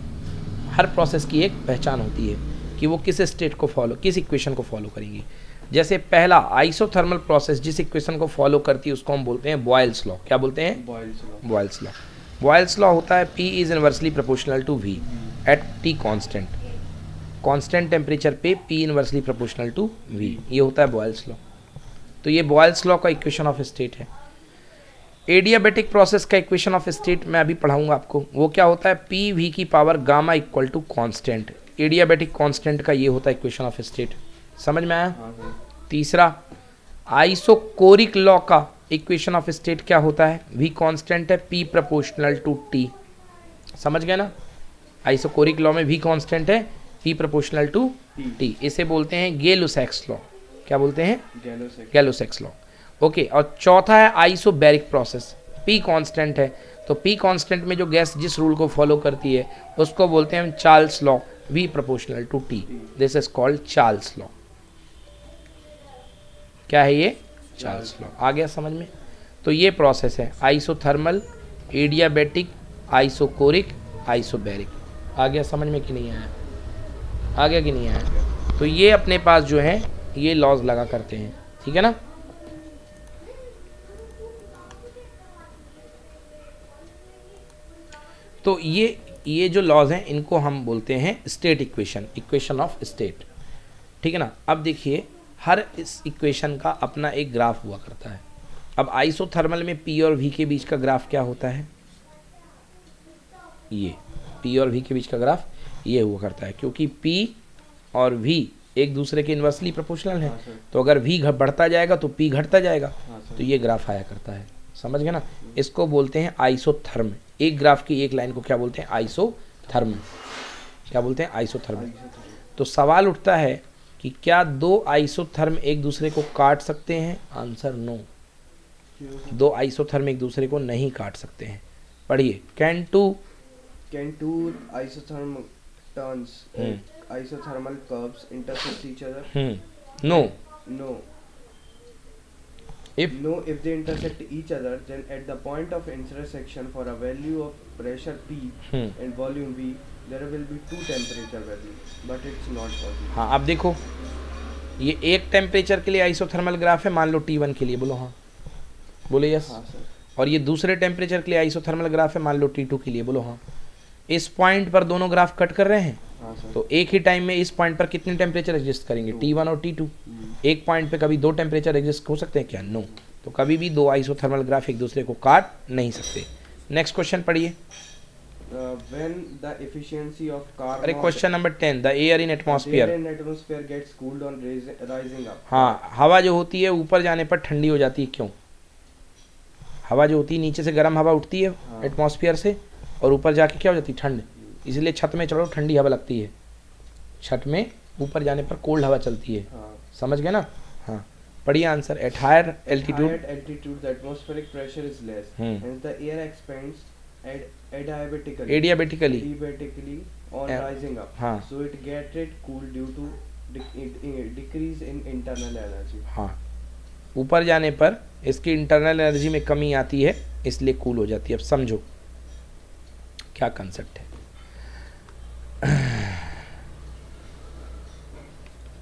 हर प्रोसेस की एक पहचान होती है कि वो किस स्टेट को फॉलो, किस इक्वेशन को फॉलो करेंगी। जैसे पहला आइसोथर्मल प्रोसेस जिस इक्वेशन को फॉलो करती है उसको हम बोलते हैं बॉयल्स लॉ। क्या बोलते हैं, बॉयल्स लॉ। बॉयल्स लॉ होता है P is inversely proportional to V at T constant, constant temperature पे P inversely proportional to V, ये होता है बॉयल्स लॉ। तो ये बॉयल्स लॉ का इक्वेशन ऑफ स्टेट है। एडियाबैटिक प्रोसेस का इक्वेशन ऑफ स्टेट मैं अभी पढ़ाऊंगा आपको, वो क्या होता है, PV की power gamma equal to constant. Adiabatic constant का ये होता है इक्वेशन ऑफ स्टेट, समझ में आया। तीसरा आइसोकोरिक लॉ का इक्वेशन ऑफ स्टेट क्या होता है, V कांस्टेंट है, P प्रोपोर्शनल टू T। समझ गए ना, आइसोकोरिक लॉ में V कांस्टेंट है, P प्रोपोर्शनल टू T। इसे बोलते हैं गै-लुसैक्स लॉ। क्या बोलते हैं, गै-लुसैक्स लॉ। ओके, और चौथा है आइसोबैरिक प्रोसेस, P कांस्टेंट है, तो P कांस्टेंट में जो गैस जिस रूल को फॉलो करती है उसको बोलते हैं हम Charles law, V proportional to T। This is called Charles law. क्या है ये, चार्ल्स लॉ। आ गया समझ में। तो ये प्रोसेस है आइसोथर्मल, एडियाबैटिक, आइसोकोरिक, आइसोबैरिक। आ गया समझ में कि नहीं आया, आ गया कि नहीं आया। तो ये अपने पास जो है ये लॉज लगा करते हैं, ठीक है ना। तो ये जो लॉज हैं इनको हम बोलते हैं state equation, equation of state, ठीक है ना। अब देखिए हर इस इक्वेशन का अपना एक ग्राफ हुआ करता है। अब आइसोथर्मल में P और V के बीच का ग्राफ क्या होता है, ये P और V के बीच का ग्राफ ये हुआ करता है, क्योंकि P और V एक दूसरे के इन्वर्सली प्रोपोर्शनल है। तो अगर V बढ़ता जाएगा तो P घटता जाएगा, तो ये ग्राफ आया करता है, समझ गए ना। इसको बोलते हैं आइसोथर्म। एक ग्राफ की एक लाइन को क्या बोलते हैं, आइसोथर्म। क्या बोलते हैं, आइसोथर्म। तो सवाल उठता है कि क्या दो आइसोथर्म एक दूसरे को काट सकते हैं, आंसर नो। दो आइसोथर्म एक दूसरे को नहीं काट सकते हैं। पढ़िए, can two isotherm turns isothermal curves intersect each other? No. If they intersect each other, then at the point of intersection for a value of pressure P and volume V, there will be two temperature values, but it's not possible. हाँ, अब देखो ये एक temperature के लिए isothermal graph है, मान लो T1 के लिए, बोलो हाँ, बोलो यस। हाँ सर। और ये दूसरे टेम्परेचर के लिए आइसोथर्मल ग्राफ है, मान लो T2 के लिए, बोलो हाँ। इस पॉइंट पर दोनों ग्राफ कट कर रहे हैं। हाँ सर। तो एक ही टाइम में इस पॉइंट पर कितने टेम्परेचर एग्जिस्ट करेंगे, T1 और T2। एक पॉइंट पे कभी दो टेम्परेचर एग्जिस्ट हो सकते हैं क्या, नो। तो कभी भी दो आइसोथर्मल ग्राफ एक दूसरे को काट नहीं सकते। नेक्स्ट क्वेश्चन पढ़िए। when the efficiency of carbon अरे question number 10, the air in air atmosphere. in atmosphere gets cooled on rising up. हाँ, हवा जो होती है ऊपर जाने पर ठंडी हो जाती है, क्यों? हवा जो होती है नीचे से गर्म हवा उठती है हाँ। एटमॉस्फेयर से, और ऊपर जाके क्या हो जाती है? ठंड। इसलिए छत में चढ़ो ठंडी हवा लगती है, छत में ऊपर जाने पर कोल्ड हवा चलती है। हाँ. समझ गए ना? हाँ, पढ़िए answer. At higher altitude, Higher altitude, the atmospheric pressure is less, and the air expands adiabatically adiabatically, on Yeah. rising up. हाँ। So it gets it cooled due to decrease in internal energy. हाँ, ऊपर जाने पर इसकी internal energy में कमी आती है, इसलिए कूल हो जाती है। अब समझो क्या कंसेप्ट है।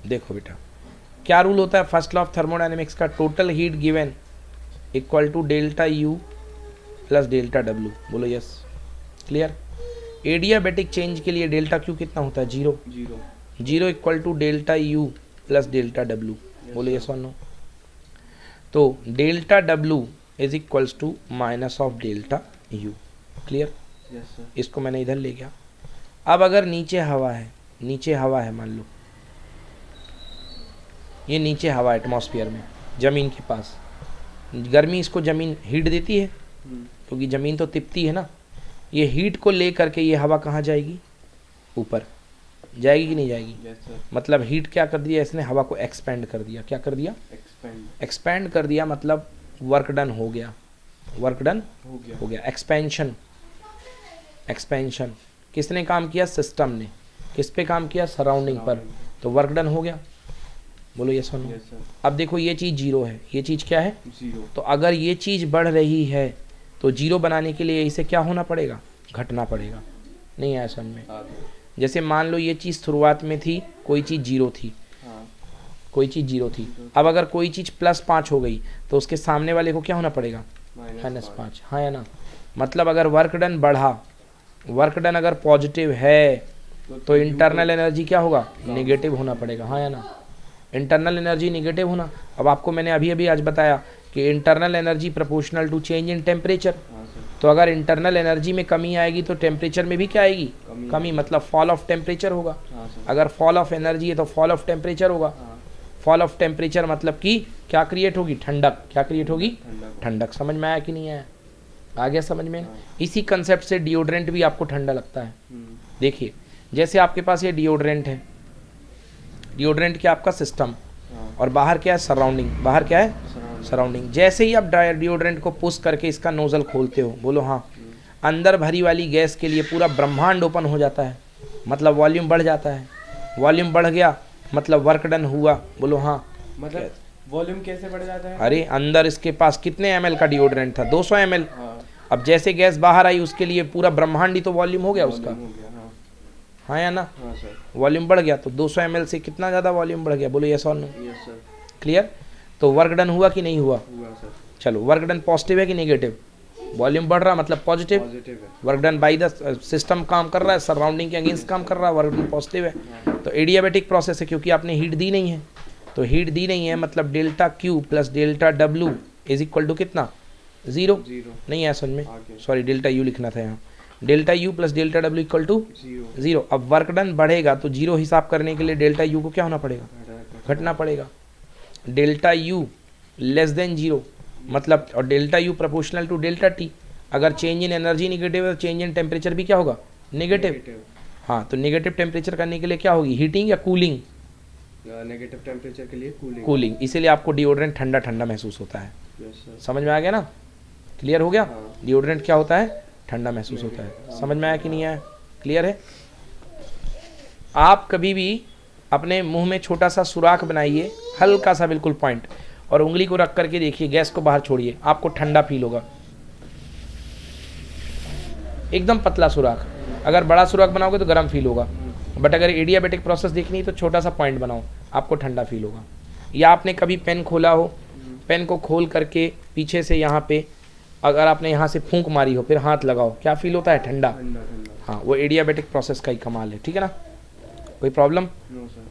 देखो बेटा, क्या रूल होता है फर्स्ट लॉ ऑफ थर्मोडायनेमिक्स का? Total heat given equal to delta U plus delta W. बोलो यस, क्लियर। एडियाबेटिक चेंज के लिए डेल्टा क्यू कितना होता है? 0। Zero equal to delta U plus delta W. बोलो यस और नो। तो delta W is equals to minus of delta U. Clear? Yes sir. इसको मैंने इधर ले गया। अब अगर नीचे हवा है, नीचे हवा है, मान लो ये नीचे हवा एटमॉस्फेयर में, ज़मीन के पास, गर्मी इसको ज़मीन हीट देती है, क्योंकि ज़मीन तो तिपती है ना। ये हीट को ले करके ये हवा कहाँ जाएगी? ऊपर जाएगी कि नहीं जाएगी? Yes sir. मतलब हीट क्या कर दिया इसने? हवा को एक्सपेंड कर दिया। क्या कर दिया? Expand. एक्सपेंड कर दिया, मतलब वर्क डन हो गया। वर्क डन हो गया. एक्सपेंशन, एक्सपेंशन किसने काम किया? सिस्टम ने। किस पे काम किया? सराउंडिंग पर। तो वर्क डन हो गया। बोलो यस और नो। Yes sir. अब देखो ये चीज़ 0 है, ये चीज़ क्या है? 0. तो अगर ये चीज़ बढ़ रही है तो 0 बनाने के लिए इसे क्या होना पड़ेगा? घटना पड़ेगा। नहीं आया समझ में? आगे. जैसे मान लो ये चीज़ शुरुआत में थी, कोई चीज़ 0 थी, हाँ. कोई चीज़ 0 थी। अब अगर कोई चीज़ +5 हो गई तो उसके सामने वाले को क्या होना पड़ेगा? -5। हाँ या ना? मतलब अगर वर्क डन बढ़ा, वर्क डन अगर पॉजिटिव है तो इंटरनल एनर्जी क्या होगा? नेगेटिव होना पड़ेगा। हाँ या ना? इंटरनल एनर्जी नेगेटिव होना। अब आपको मैंने अभी अभी आज बताया कि internal energy proportional to change in temperature. हाँ सर. तो अगर इंटरनल एनर्जी में कमी आएगी तो टेम्परेचर में भी क्या आएगी? कमी, मतलब फॉल ऑफ टेम्परेचर होगा। हाँ सर. अगर फॉल ऑफ एनर्जी है तो फॉल ऑफ टेम्परेचर होगा। हाँ. फॉल ऑफ टेम्परेचर मतलब कि क्या क्रिएट होगी? ठंडक। क्या क्रिएट होगी? ठंडक. ठंडक। समझ में आया कि नहीं आया? आ गया समझ में? हाँ. इसी कंसेप्ट से डिओड्रेंट भी आपको ठंडा लगता है। हम्म. देखिए, जैसे आपके पास ये डिओड्रेंट है, डिओड्रेंट क्या? आपका सिस्टम, हाँ. और बाहर क्या है? सराउंडिंग। बाहर क्या है? Surrounding. सराउंडिंग। जैसे ही आप डिओड्रेंट को पुश करके इसका नोजल खोलते हो, बोलो हाँ, अंदर भरी वाली गैस के लिए पूरा ब्रह्मांड ओपन हो जाता है, मतलब वॉल्यूम बढ़ जाता है। वॉल्यूम बढ़ गया मतलब वर्क डन हुआ। बोलो हाँ। मतलब वॉल्यूम कैसे बढ़ जाता है? अरे अंदर इसके पास कितने ml का डिओड्रेंट था? 200 ml। हाँ. अब जैसे गैस बाहर आई उसके लिए पूरा ब्रह्मांड ही तो वॉल्यूम हो गया उसका। Volume हो गया. हाँ. हाँ या ना? हाँ सर. वॉल्यूम बढ़ गया तो 200 ml से कितना ज़्यादा वॉल्यूम बढ़ गया? बोलो यस और नो। Yes sir. क्लियर? तो वर्क डन हुआ कि नहीं हुआ? हुआ सर. चलो, वर्क डन पॉजिटिव है कि नेगेटिव? वॉल्यूम बढ़ रहा मतलब पॉजिटिव। पॉजिटिव है. Work done by the system काम कर रहा है, सराउंडिंग के अगेंस्ट काम कर रहा है, वर्क डन पॉजिटिव है। हाँ. तो एडियाबेटिक प्रोसेस है, क्योंकि आपने हीट दी नहीं है। तो हीट दी नहीं है मतलब delta Q plus delta W is equal to कितना? 0। 0. नहीं है समझ में? आगे. सॉरी, डेल्टा यू लिखना था यहाँ। Delta U plus delta W equal to 0. 0। अब वर्क डन बढ़ेगा तो 0 हिसाब करने के लिए डेल्टा यू को क्या होना पड़ेगा? घटना पड़ेगा। डेल्टा यू लेस देन 0 मतलब, और delta U proportional to delta T. अगर चेंज इन एनर्जी नेगेटिव है तो चेंज इन टेम्परेचर भी क्या होगा? नेगेटिव। हाँ, तो नेगेटिव टेम्परेचर करने के लिए क्या होगी? हीटिंग या कूलिंग? नेगेटिव टेम्परेचर के लिए कूलिंग. कूलिंग। इसीलिए आपको डिओड्रेंट ठंडा ठंडा महसूस होता है। Yes sir. समझ में आ गया ना? क्लियर हो गया? हाँ. डिओड्रेंट क्या होता है? ठंडा महसूस होता है। समझ में आया कि नहीं आया? क्लियर है? आप कभी भी अपने मुंह में छोटा सा सुराख बनाइए, हल्का सा बिल्कुल पॉइंट, और उंगली को रख करके देखिए, गैस को बाहर छोड़िए, आपको ठंडा फील होगा। एकदम पतला सुराख। अगर बड़ा सुराख बनाओगे तो गर्म फील होगा, बट अगर एडियाबेटिक प्रोसेस देखनी है तो छोटा सा पॉइंट बनाओ, आपको ठंडा फील होगा। या आपने कभी पेन खोला हो, पेन को खोल करके पीछे से यहाँ पे अगर आपने यहाँ से फूंक मारी हो, फिर हाथ लगाओ, क्या फील होता है? ठंडा। ठंडा. ठंडा. हाँ, वो एडियाबेटिक प्रोसेस का ही कमाल है। ठीक है ना? कोई प्रॉब्लम? No sir.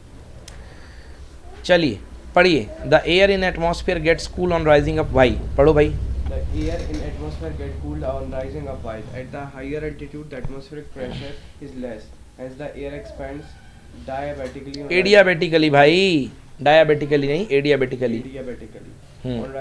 चलिए पढ़िए। The air in atmosphere gets cool on rising up. Why? पढ़ो भाई। The air in atmosphere get cooled on rising up while at the higher altitude the atmospheric pressure is less. As the air expands diabatically adiabatically भाई, डायबिटिकली नहीं, adiabatically, on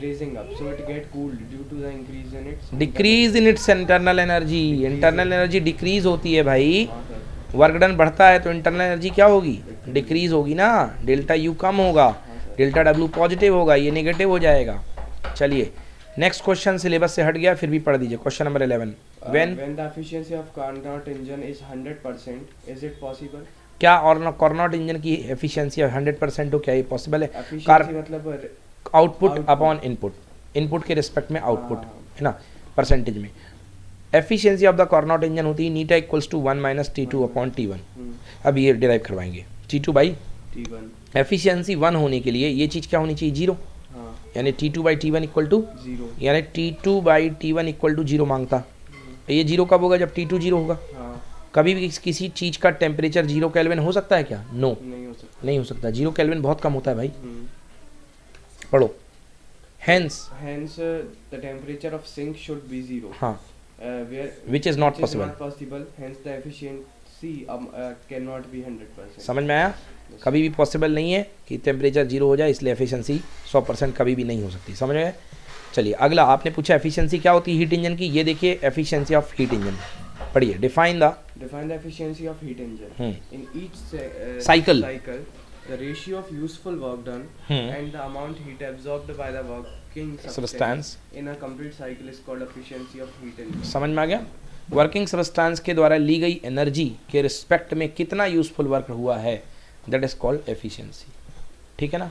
raising up, so it get cooled due to the increase in its decrease in its internal energy, internal energy decrease होती है भाई, हाँ sir, work done बढ़ता है तो internal energy क्या होगी, डिक्रीज होगी ना, डेल्टा यू कम होगा, डेल्टा डब्ल्यू पॉजिटिव होगा, ये नेगेटिव हो जाएगा। चलिए नेक्स्ट क्वेश्चन सिलेबस से हट गया, फिर भी पढ़ दीजिए। Question number 11, when the efficiency of Carnot engine is 100%, is it possible? क्या और कार्नोट इंजन की एफिशिएंसी 100% हो, क्या ये पॉसिबल है? Efficiency मतलब आउटपुट अपॉन इनपुट, इनपुट के रिस्पेक्ट में आउटपुट है ना, परसेंटेज में। Efficiency of the Carnot engine होती है eta equals to 1 minus T2 upon T1। अब ये डिराइव करवाएंगे, T2 बाई T1, एफिशिएंसी 1 होने के लिए ये चीज़ क्या होनी चाहिए, 0, यानी T2 by T1 equal to 0, यानी T2 by T1 equal to 0 मांगता। ये 0 कब होगा, जब T2 0 होगा। कभी भी किसी चीज़ का टेम्परेचर 0 केल्विन हो सकता है क्या? नो, नहीं हो सकता। 0 केल्विन बहुत कम होता है भाई। पढ़ो, hence the temperature of sink should be 0, हाँ, which is not possible, hence the efficiency cannot be 100%। समझ में आया? कभी भी पॉसिबल नहीं है कि टेम्परेचर 0 हो जाए, इसलिए एफिशिएंसी 100% कभी भी नहीं हो सकती। समझ में? चलिए अगला, आपने पूछा एफिशिएंसी क्या होती है हीट इंजन की, ये देखिए एफिशिएंसी ऑफ हीट इंजन पढ़िए। Define the efficiency of heat engine in each cycle, the ratio of useful work done and the amount heat absorbed by the working substance in a complete cycle is called efficiency of heat engine। समझ में आ गया? Working substance के द्वारा ली गई energy के respect में कितना यूजफुल वर्क हुआ है, दैट इज कॉल्ड एफिशिएंसी। ठीक है ना?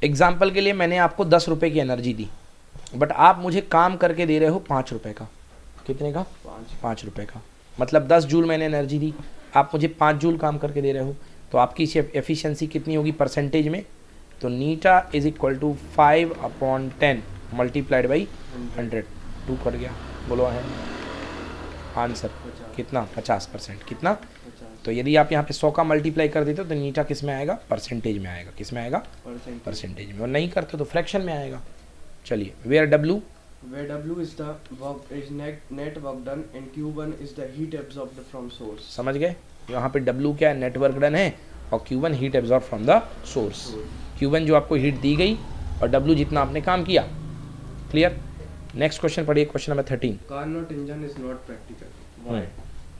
एग्जाम्पल के लिए मैंने आपको 10 रुपये की एनर्जी दी, बट आप मुझे काम करके दे रहे हो 5 रुपये का। कितने का? 5 रुपये का। मतलब 10 जूल मैंने एनर्जी दी, आप मुझे 5 जूल काम करके दे रहे हो, तो आपकी एफिशिएंसी कितनी होगी परसेंटेज में? तो eta is equal to 5/10 multiplied by 100। 2 cut गया, बोलो है आंसर कितना? 50%। कितना? 50। तो यदि आप यहाँ पे 100 का मल्टीप्लाई कर देते हो तो नीटा किस में आएगा? परसेंटेज में आएगा। किस में आएगा? परसेंटेज में। और नहीं करते तो फ्रैक्शन में आएगा। चलिए, where W is the work is net work done and Q1 is the heat absorbed from source। समझ गए? यहाँ पे W क्या है? नेट वर्क डन है, और Q1 heat absorb from the source. Q1 जो आपको हीट दी गई और W जितना आपने काम किया। क्लियर? नेक्स्ट क्वेश्चन पढ़िए, question number 13। Carnot engine is not practical. Why?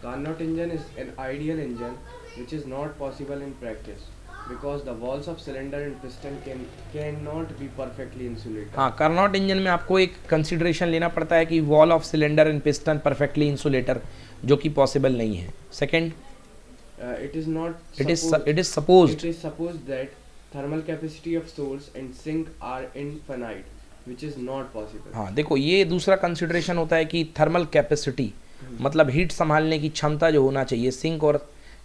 Carnot engine is an ideal engine which is not possible in practice because the walls of cylinder and piston cannot be perfectly insulated। हाँ, Carnot engine में आपको एक consideration लेना पड़ता है कि wall of cylinder and piston perfectly insulator, जो कि पॉसिबल नहीं है। Second, it is supposed that thermal capacity of source and sink are infinite, which is not possible। हाँ देखो, ये दूसरा कंसिडरेशन होता है कि थर्मल कैपेसिटी मतलब हीट संभालने की क्षमता जो होना चाहिए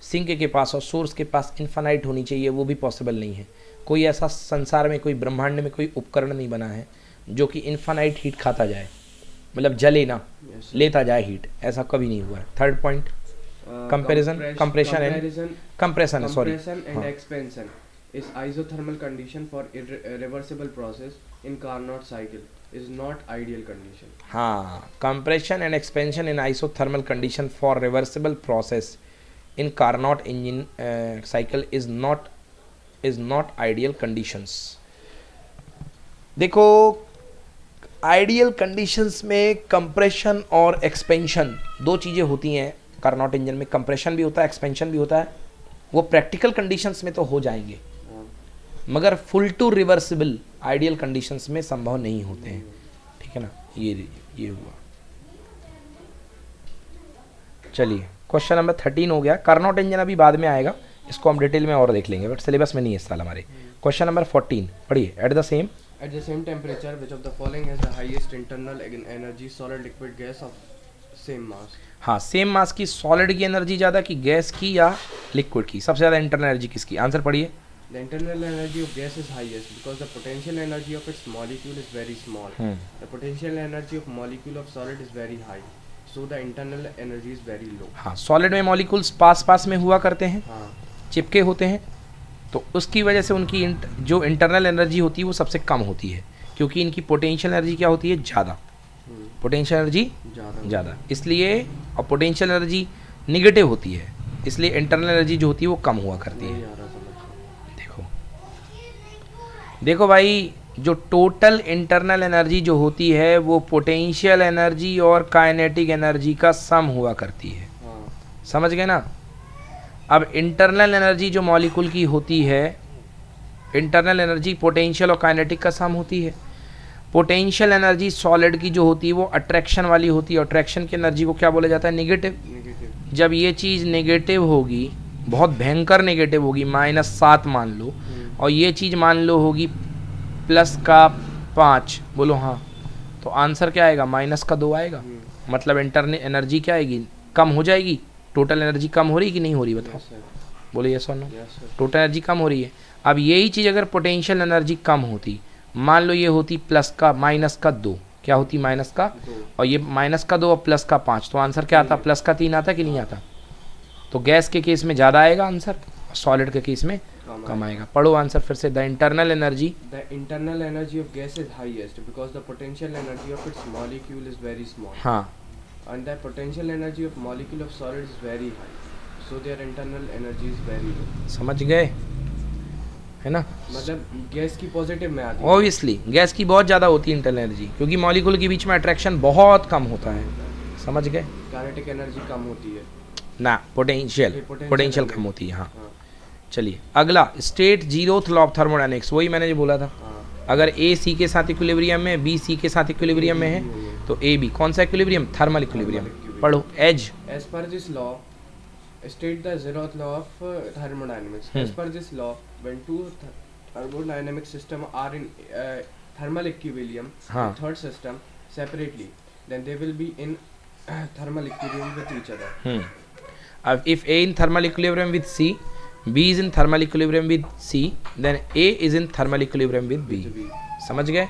सिंक के पास और सोर्स के पास इन्फानाइट होनी चाहिए, वो भी पॉसिबल नहीं है। कोई ऐसा संसार में, कोई ब्रह्मांड में कोई उपकरण नहीं बना है जो कि इन्फानाइट हीट खाता जाए, मतलब जले ना, लेता जाए हीट, ऐसा कभी नहीं हुआ है। Third point, compression and expansion is isothermal condition for irreversible process in Carnot cycle is not ideal condition। हाँ, compression and expansion in isothermal condition for reversible process in Carnot engine cycle is not ideal conditions। देखो, ideal conditions में compression और expansion दो चीज़ें होती हैं। Carnot engine में compression भी होता है, एक्सपेंशन भी होता है। वो प्रैक्टिकल कंडीशंस में तो हो जाएंगे, मगर full to reversible ideal conditions में संभव नहीं होते हैं। ठीक है ना? ये हुआ। चलिए, क्वेश्चन नंबर 13 हो गया। कार्नोट इंजन अभी बाद में आएगा, इसको हम डिटेल में और देख लेंगे, बट सिलेबस में नहीं है इस साल हमारे। क्वेश्चन नंबर 14 पढ़िए। At the same temperature which of the following has the highest internal energy, solid, liquid, gas off same mass. हाँ, सेम मास की सॉलिड की एनर्जी ज़्यादा की गैस की या लिक्विड की? सबसे ज़्यादा इंटरनल एनर्जी किसकी? आंसर पढ़िए। The internal energy of gas is highest because the potential energy of its molecule is very small। The potential energy of molecule of solid is very high, so the internal energy is very low। हाँ, solid में molecules पास में हुआ करते हैं, चिपके होते हैं, तो उसकी वजह से उनकी जो इंटरनल एनर्जी होती है वो सबसे कम होती है। क्योंकि इनकी पोटेंशियल एनर्जी क्या होती है, ज़्यादा, पोटेंशियल एनर्जी ज़्यादा, इसलिए, और पोटेंशियल एनर्जी निगेटिव होती है, इसलिए इंटरनल एनर्जी जो होती है वो कम हुआ करती है। देखो देखो भाई, जो टोटल इंटरनल एनर्जी जो होती है वो पोटेंशियल एनर्जी और काइनेटिक एनर्जी का सम हुआ करती है। समझ गए ना। अब इंटरनल एनर्जी जो मॉलिक्यूल की होती है, इंटरनल एनर्जी पोटेंशियल और काइनेटिक का सम होती है। पोटेंशियल एनर्जी सॉलिड की जो होती है वो अट्रैक्शन वाली होती है, अट्रैक्शन की एनर्जी को क्या बोला जाता है, नेगेटिव। जब ये चीज़ नेगेटिव होगी, बहुत भयंकर नेगेटिव होगी, -7 मान लो, और ये चीज़ मान लो होगी +5, बोलो हाँ, तो आंसर क्या आएगा, -2 आएगा। मतलब इंटरनल एनर्जी क्या आएगी, कम हो जाएगी। टोटल एनर्जी कम हो रही कि नहीं हो रही, बताओ, बोलो यस और नो। टोटल एनर्जी कम हो रही है। अब यही चीज़ अगर पोटेंशियल एनर्जी कम होती, मान लो ये होती -2, क्या होती, -2, और ये -2 और +5, तो आंसर क्या आता, +3 आता कि नहीं आता। तो गैस के केस में ज़्यादा आएगा आंसर, सॉलिड के केस में कम आएगा। पढ़ो आंसर फिर से। The internal energy of gas is highest because the potential energy of its molecule is very small. हाँ, and the potential energy of molecule of solid is very high, so their internal energy is very low। समझ गए, है ना। मतलब gas की positive में आती है। ऑब्वियसली गैस की बहुत ज़्यादा होती है इंटरनल एनर्जी, क्योंकि मॉलिक्यूल के बीच में अट्रैक्शन बहुत कम होता है। समझ गए। काइनेटिक एनर्जी कम होती है ना, पोटेंशियल कम होती है। हाँ, चलिए अगला, state 0th law of thermodynamics, वही मैंने जो बोला था। अगर ए सी के साथ इक्विलिब्रियम में, बी सी के साथ इक्विलिब्रियम में है, तो ए बी कौन सा इक्विलिब्रियम, थर्मल इक्विलिब्रियम। पढ़ो as per this law state the 0th law of thermodynamics. As per this law when two thermodynamic system are in thermal equilibrium with third system separately, then they will be in thermal equilibrium with each other। If A in thermal equilibrium with C, B is in thermal equilibrium with C, then A is in thermal equilibrium with B। समझ गए।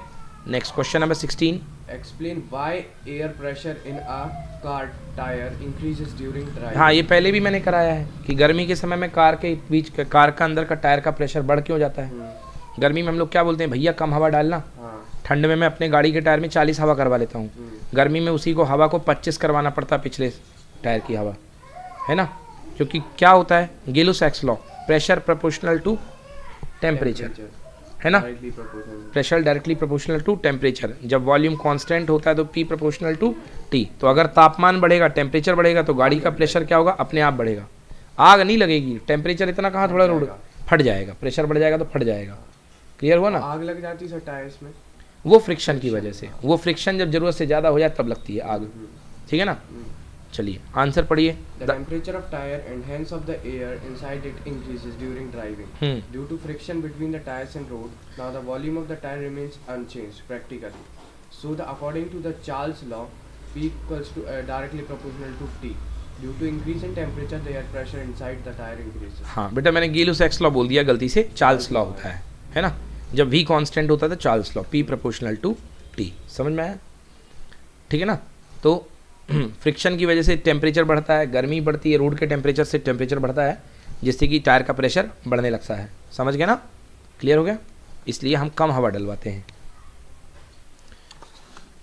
Next question number 16। Explain why air pressure in a car tire increases during driving। हाँ, ये पहले भी मैंने कराया है कि गर्मी के समय में कार के बीच, कार का अंदर का टायर का प्रेशर बढ़ क्यों जाता है। गर्मी में हम लोग क्या बोलते हैं, भैया कम हवा डालना। ठंड में मैं अपने गाड़ी के टायर में 40 हवा करवा लेता हूँ, गर्मी में उसी को हवा को 25 करवाना पड़ता है, पिछले टायर की हवा, है ना। क्योंकि क्या होता है, Gay-Lussac's law, pressure proportional to temperature, है ना। Pressure directly proportional to temperature. जब वॉल्यूम कांस्टेंट होता है तो P प्रोपोर्शनल टू T। तो अगर तापमान बढ़ेगा, टेम्परेचर बढ़ेगा, तो गाड़ी का प्रेशर क्या होगा, अपने आप बढ़ेगा। आग नहीं लगेगी, टेम्परेचर इतना कहाँ, थोड़ा रोड फट जाएगा, प्रेशर बढ़ जाएगा तो फट जाएगा। क्लियर हुआ ना। आग लग जाती है टायर्स में, वो फ्रिक्शन की वजह से, वो फ्रिक्शन जब जरूरत से ज़्यादा हो जाए तब लगती है आग। ठीक है ना। चलिए आंसर पढ़िए। The temperature of tire and hence of the air inside it increases during driving due to friction between the tires and road. Now the volume of the tire remains unchanged practically. So the according to the Charles law, P equals to directly proportional to T. Due to increase in temperature, the air pressure inside the tire increases। हाँ बेटा, मैंने गेलो-सैक्स law बोल दिया गलती से, Charles law होता है ना। जब V कांस्टेंट होता है तो Charles law, P proportional to T। समझ में आया, ठीक है ना। तो फ्रिक्शन की वजह से टेम्परेचर बढ़ता है, गर्मी बढ़ती है, रोड के टेम्परेचर से टेम्परेचर बढ़ता है, जिससे कि टायर का प्रेशर बढ़ने लगता है। समझ गए ना, क्लियर हो गया। इसलिए हम कम हवा डलवाते हैं।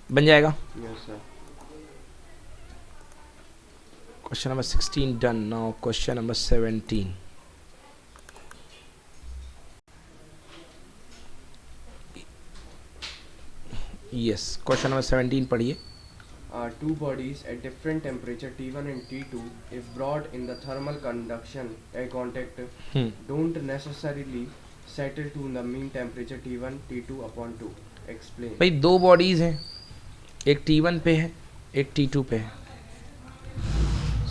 बन जाएगा। Question number 16 done. Now question number 17। Yes, question number 17 पढ़िए। Two bodies at different temperature T1 and T2 if brought in the thermal conduction contact don't necessarily settle to the mean temperature T1 T2 upon 2। Explain। भाई दो bodies हैं, एक T1 पे है, एक T2 पे है।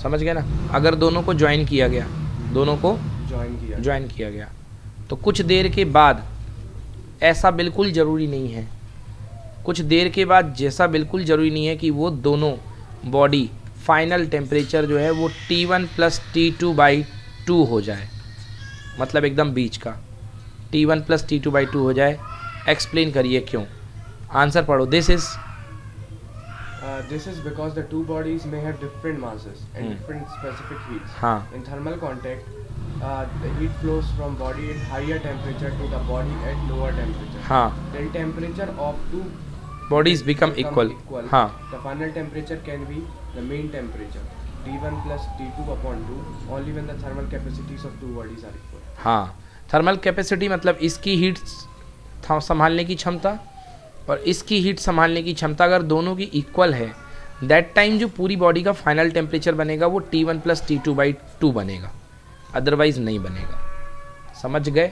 समझ गए ना। अगर दोनों को ज्वाइन किया गया, दोनों को ज्वाइन किया गया, तो कुछ देर के बाद, ऐसा बिल्कुल ज़रूरी नहीं है, कुछ देर के बाद जैसा बिल्कुल ज़रूरी नहीं है कि वो दोनों बॉडी फाइनल टेम्परेचर जो है वो T1 + T2/2 हो जाए, मतलब एकदम बीच का T1 + T2/2 हो जाए। एक्सप्लेन करिए क्यों। आंसर पढ़ो। This is because the two bodies may have different masses and different specific heats। हाँ। In thermal contact, the heat flows from body at higher temperature to the body at lower temperature. हाँ, Then temperature of two bodies become equal. हाँ, The final temperature can be the mean temperature T1 plus T2 upon 2 only when the thermal capacities of two bodies are equal. हाँ, thermal capacity मतलब इसकी heat संभालने की क्षमता और इसकी heat संभालने की क्षमता अगर दोनों की इक्वल है, दैट टाइम जो पूरी बॉडी का फाइनल टेम्परेचर बनेगा वो T1 प्लस T2/2 बनेगा, अदरवाइज नहीं बनेगा। समझ गए?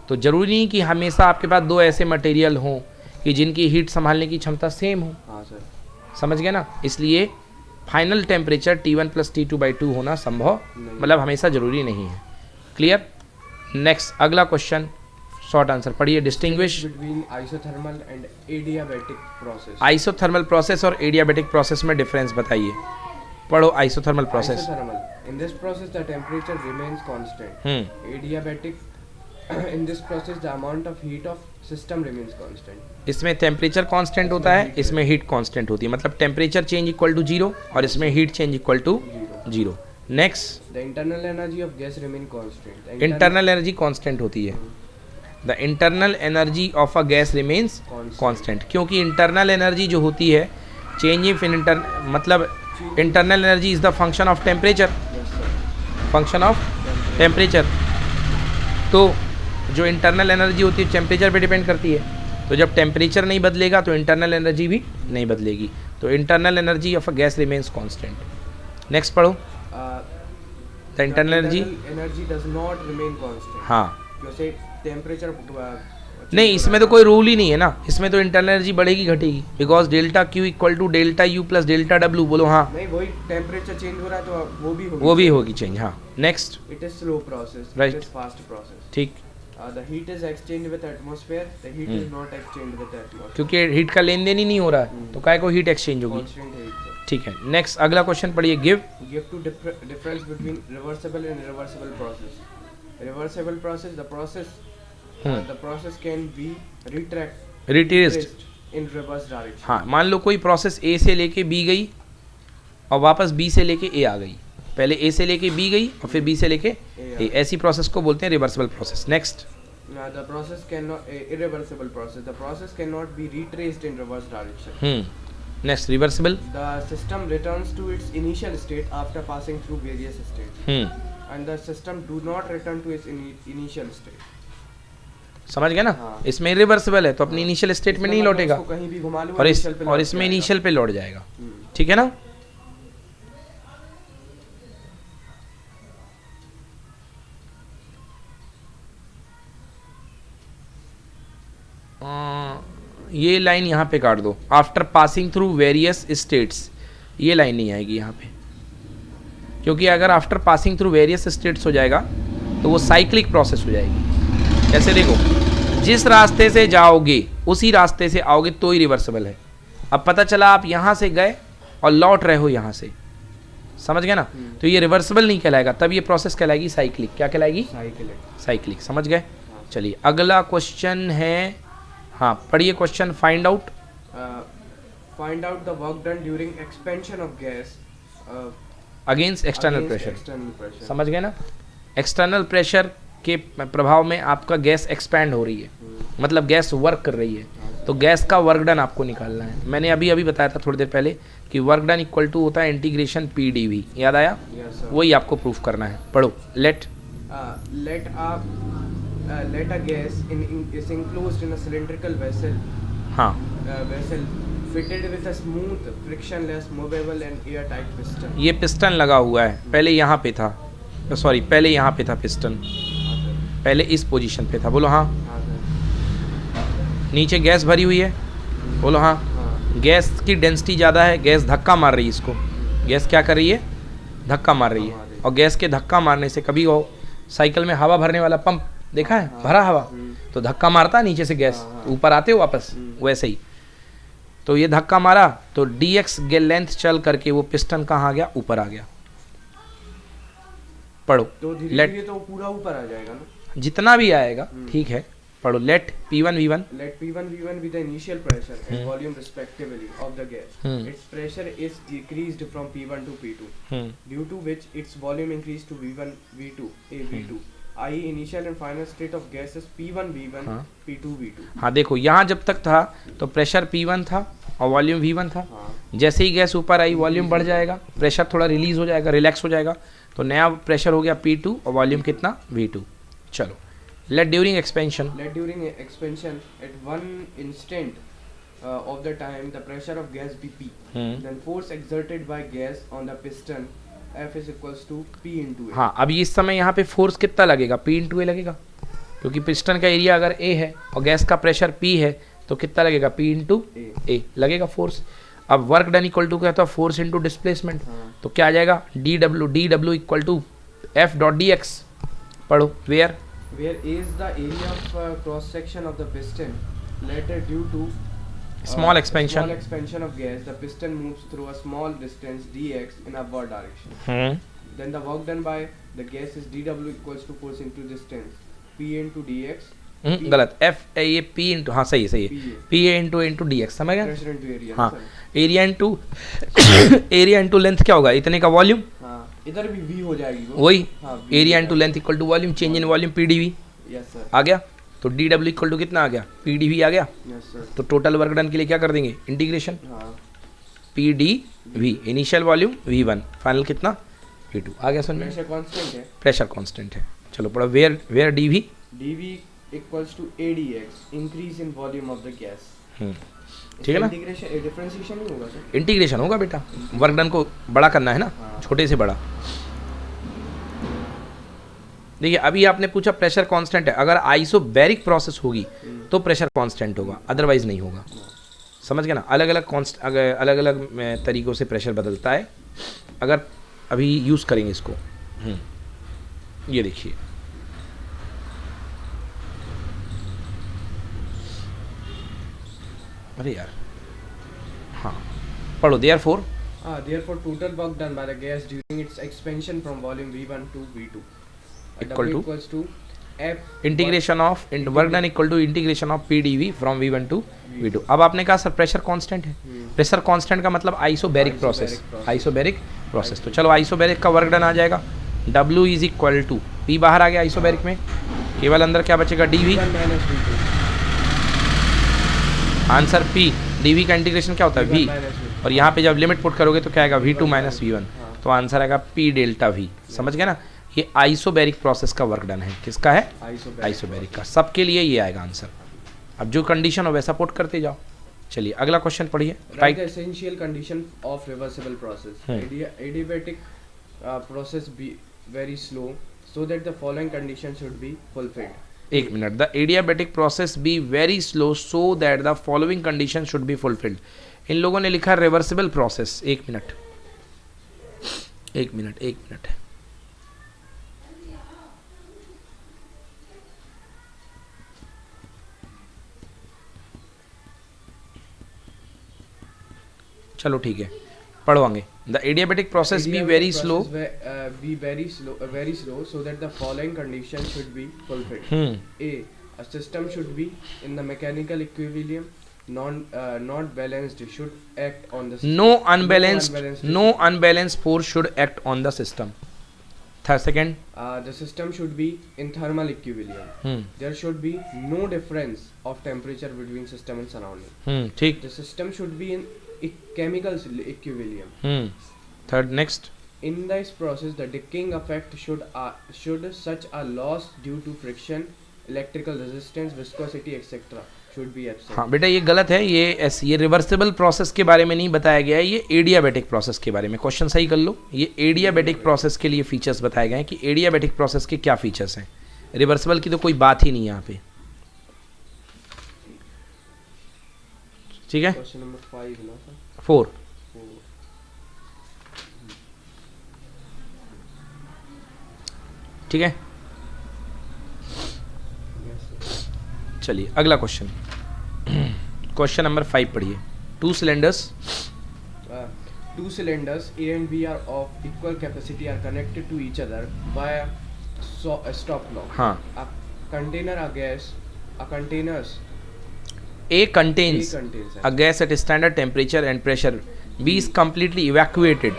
तो ज़रूरी नहीं कि हमेशा आपके पास दो ऐसे मटेरियल हों कि जिनकी हीट संभालने की क्षमता सेम हो। हाँ सर। समझ गए ना? इसलिए final temperature T1 plus T2/2 होना संभव मतलब हमेशा ज़रूरी नहीं है। क्लियर? नेक्स्ट अगला क्वेश्चन, शॉर्ट आंसर पढ़िए। Distinguish between isothermal and adiabatic process. Isothermal process और एडियाबैटिक प्रोसेस में डिफरेंस बताइए। पढ़ो isothermal process. Isothermal. In this process, the temperature remains constant. Adiabatic. In this process, the amount of heat of system remains constant. इसमें temperature constant होता है, इसमें heat constant होती है, मतलब टेम्परेचर चेंज इक्वल टू 0 और इसमें heat change equal to 0। Next, The internal energy of gas remain constant. The internal energy constant होती है। The internal energy of a gas remains constant, क्योंकि इंटरनल एनर्जी जो होती है चेंज इन मतलब internal energy is the function of temperature, Yes, sir. Function of temperature. तो जो internal energy होती है टेम्परेचर पे डिपेंड करती है, तो जब टेम्परेचर नहीं बदलेगा तो इंटरनल एनर्जी भी नहीं बदलेगी, तो internal energy of a gas remains constant. Next पढ़ो। The internal energy does not remain constant. हाँ, जैसे टेम्परेचर नहीं इसमें तो कोई रूल ही नहीं है ना, इसमें तो इंटरनल एनर्जी बढ़ेगी घटेगी, because delta Q equal to delta U plus delta W. बोलो हाँ, नहीं, वही टेम्परेचर चेंज हो रहा है तो वो भी होगी चेंज। हाँ, next. It is slow process, Right. It is fast process. ठीक, The heat is exchanged with atmosphere. The heat is not exchanged with atmosphere. क्योंकि हीट का लेन देन ही नहीं हो रहा है तो काय को हीट एक्सचेंज होगी। Constant heat. Sir. ठीक है, नेक्स्ट अगला क्वेश्चन पढ़िए। Give Give to difference between reversible and irreversible process. Reversible process, the process can be retraced. in reverse direction. हाँ, मान लो कोई प्रोसेस ए से लेके बी गई और वापस बी से लेके ए आ गई, पहले ए से लेके बी गई और फिर बी से लेके ए, ऐसी प्रोसेस को बोलते हैं reversible process. Next. The process cannot irreversible process. The process cannot be retraced in reverse direction. Next reversible. The system returns to its initial state after passing through various states. And the system do not return to its initial state. समझ गए ना? हाँ। इसमें reversible है तो अपनी initial state में नहीं लौटेगा इसको कहीं भी घुमा लो और इसमें इनिशियल पे लौट जाएगा। ठीक है ना? ये लाइन यहाँ पे काट दो, after passing through various states, ये लाइन नहीं आएगी यहाँ पे, क्योंकि अगर after passing through various states हो जाएगा तो वो साइक्लिक प्रोसेस हो जाएगी। ऐसे देखो, जिस रास्ते से जाओगे उसी रास्ते से आओगे तो ही रिवर्सिबल है। अब पता चला आप यहाँ से गए और लौट रहे हो यहाँ से, समझ गए ना? तो ये रिवर्सिबल नहीं कहलाएगा, तब ये प्रोसेस कहलाएगी साइक्लिक। क्या कहलाएगी? साइक्लिक। समझ गए? चलिए अगला क्वेश्चन है, हाँ पढ़िए question. Find out the work done during expansion of gas against external pressure. समझ गए ना? एक्सटर्नल प्रेशर के प्रभाव में आपका गैस एक्सपैंड हो रही है, मतलब गैस वर्क कर रही है, तो गैस का वर्क डन आपको निकालना है। मैंने अभी बताया था थोड़ी देर पहले कि वर्क डन इक्वल टू होता है इंटीग्रेशन PdV। याद आया? वही आपको प्रूफ करना है। पढ़ो। Let a gas is enclosed in a cylindrical vessel. हाँ, vessel fitted with a smooth, frictionless, movable and airtight piston. ये पिस्टन लगा हुआ है, पहले यहाँ पे था, सॉरी पहले यहाँ पे था पिस्टन, पहले इस पोजीशन पे था। बोलो हाँ। नीचे गैस भरी हुई है। बोलो हाँ। गैस की डेंसिटी ज़्यादा है, गैस धक्का मार रही है इसको। गैस क्या कर रही है? धक्का मार रही है। और गैस के धक्का मारने से, कभी वो साइकिल में हवा भरने वाला पंप देखा है, भरा हवा तो धक्का मारता है नीचे से गैस, ऊपर आते हो वापस, वैसे ही। तो ये धक्का मारा तो dx लेंथ चल करके वो पिस्टन कहाँ आ गया? ऊपर आ गया। पढ़ो। तो धीरे-धीरे तो पूरा ऊपर आ जाएगा ना? जितना भी आएगा, ठीक है, पढ़ो, late P1 V1 Let P1 V1 with the initial pressure and volume respectively of the gas. Its pressure is decreased from P1 to P2, due to which its volume increased to V1 V2 A V2. i.e. initial and final state of gas is P1 V1 P2 V2. हाँ देखो, यहाँ जब तक था तो pressure P1 था और volume V1 था। जैसे ही गैस ऊपर आई वॉल्यूम बढ़ जाएगा, प्रेशर थोड़ा रिलीज हो जाएगा, रिलैक्स हो जाएगा, तो नया प्रेशर हो गया P2 और वॉल्यूम कितना V2। चलो, let during expansion, Let during expansion at one instant of the time the pressure of gas be P. Then force exerted by gas on the piston F is equals to P into A. हाँ अभी इस समय यहाँ पे force कितना लगेगा, P into ए लगेगा, क्योंकि पिस्टन का एरिया अगर A है और गैस का प्रेशर P है तो कितना लगेगा, P इंटू ए लगेगा फोर्स। अब वर्क डन इक्वल टू क्या था, फोर्स इंटू डिस्प्लेसमेंट, तो क्या आ जाएगा, D W equal to F dot D X. पढ़ो, where Where A is the area of cross section of the piston. Later, due to Small expansion. small expansion of gas, the piston moves through a small distance dx in upward direction. Then the work done by the gas is dw equals to force into distance p into dx. गलत, F ये P into, हाँ सही है सही है, P A into D x, समझ गए। Pressure into area. हाँ, sir. एरिया इंटू लेंथ क्या होगा, इतने का वॉल्यूम, हाँ, इधर भी v हो जाएगी वो। वही हाँ, V एरिया हो into length equal to volume, change in volume P D V Yes sir. आ गया, तो डी डब्ल्यू इक्वल टू कितना आ गया, पी डी वी आ गया। Yes sir. तो टोटल वर्क डन के लिए क्या कर देंगे, इंटीग्रेशन हाँ, P D V, initial volume V1, final कितना V2 आ गया। सुन, pressure constant है। प्रेशर कांस्टेंट है। चलो पढ़ो, where D V, dv equals to adx, increase in volume of the gas. ठीक है ना, इंटीग्रेशन डिफरेंशिएशन नहीं होगा सर। इंटीग्रेशन होगा बेटा, वर्क डन को बड़ा करना है ना, हाँ। छोटे से बड़ा। देखिए अभी आपने पूछा प्रेशर कांस्टेंट है, अगर आइसोबैरिक प्रोसेस होगी तो प्रेशर कांस्टेंट होगा, अदरवाइज नहीं होगा। समझ गए ना, अलग अलग तरीक़ों से प्रेशर बदलता है। अगर अभी यूज़ करेंगे इसको, ये देखिए, अरे यार, हाँ पढ़ो, therefore Therefore, total work done by the gas during its expansion from volume V1 to V2 Equal to? equals to F integration of work done equal to integration of P D V from V1 to V2। अब आपने कहा sir pressure constant है, pressure constant का मतलब isobaric process, isobaric process. तो चलो isobaric का work done आ जाएगा, W is equal to, P बाहर आ गया आइसोबैरिक में, केवल अंदर क्या बचेगा, DV। V1 minus V2 answer P, DV का इंटीग्रेशन क्या होता है, V, minus V2 और यहाँ पे जब लिमिट पुट करोगे तो क्या आएगा, V2 माइनस V1, तो आंसर आएगा P डेल्टा V। समझ गए ना, ये आइसोबैरिक प्रोसेस का वर्क डन है, किसका है, आइसोबैरिक का। सबके लिए ये आएगा आंसर। अब जो कंडीशन हो वैसा पुट करते जाओ। चलिए अगला क्वेश्चन पढ़िए। Write the essential condition of reversible process. Adiabatic process be very slow, so that the following condition should be fulfilled. एक minute, the adiabatic process be very slow so that the following condition should be fulfilled. इन लोगों ने लिखा reversible process. एक minute, एक minute, एक minute, चलो ठीक है, पढ़वाएंगे। The adiabatic process be very slow, Be very slow, so that the following condition should be fulfilled. A system should be in the mechanical equilibrium, not balanced should act on the system. no unbalanced force should act on the system. Second, the system should be in thermal equilibrium. There should be no difference of temperature between system and surrounding. ठीक। The system should be in chemical equilibrium. Third, next, In this process, the decaying effect should such a loss due to friction, electrical resistance, viscosity, etc. should be absent. हाँ बेटा ये गलत है, ये reversible process के बारे में नहीं बताया गया है, ये एडियाबैटिक प्रोसेस के बारे में। क्वेश्चन सही कर लो, ये एडियाबैटिक प्रोसेस के लिए फीचर्स बताए गए हैं कि एडियाबैटिक प्रोसेस के क्या फीचर्स हैं। रिवर्सिबल की तो कोई बात ही नहीं यहाँ पे। ठीक है, Question number 5 ना sir? 4, ठीक है। Yes sir. चलिए अगला क्वेश्चन, क्वेश्चन नंबर 5 पढ़िए। 2 cylinders, 2 cylinders A and B are of equal capacity are connected to each other by a stop lock. हाँ A container of gas A containers. A contains A contains a gas at standard temperature and pressure. B is completely evacuated.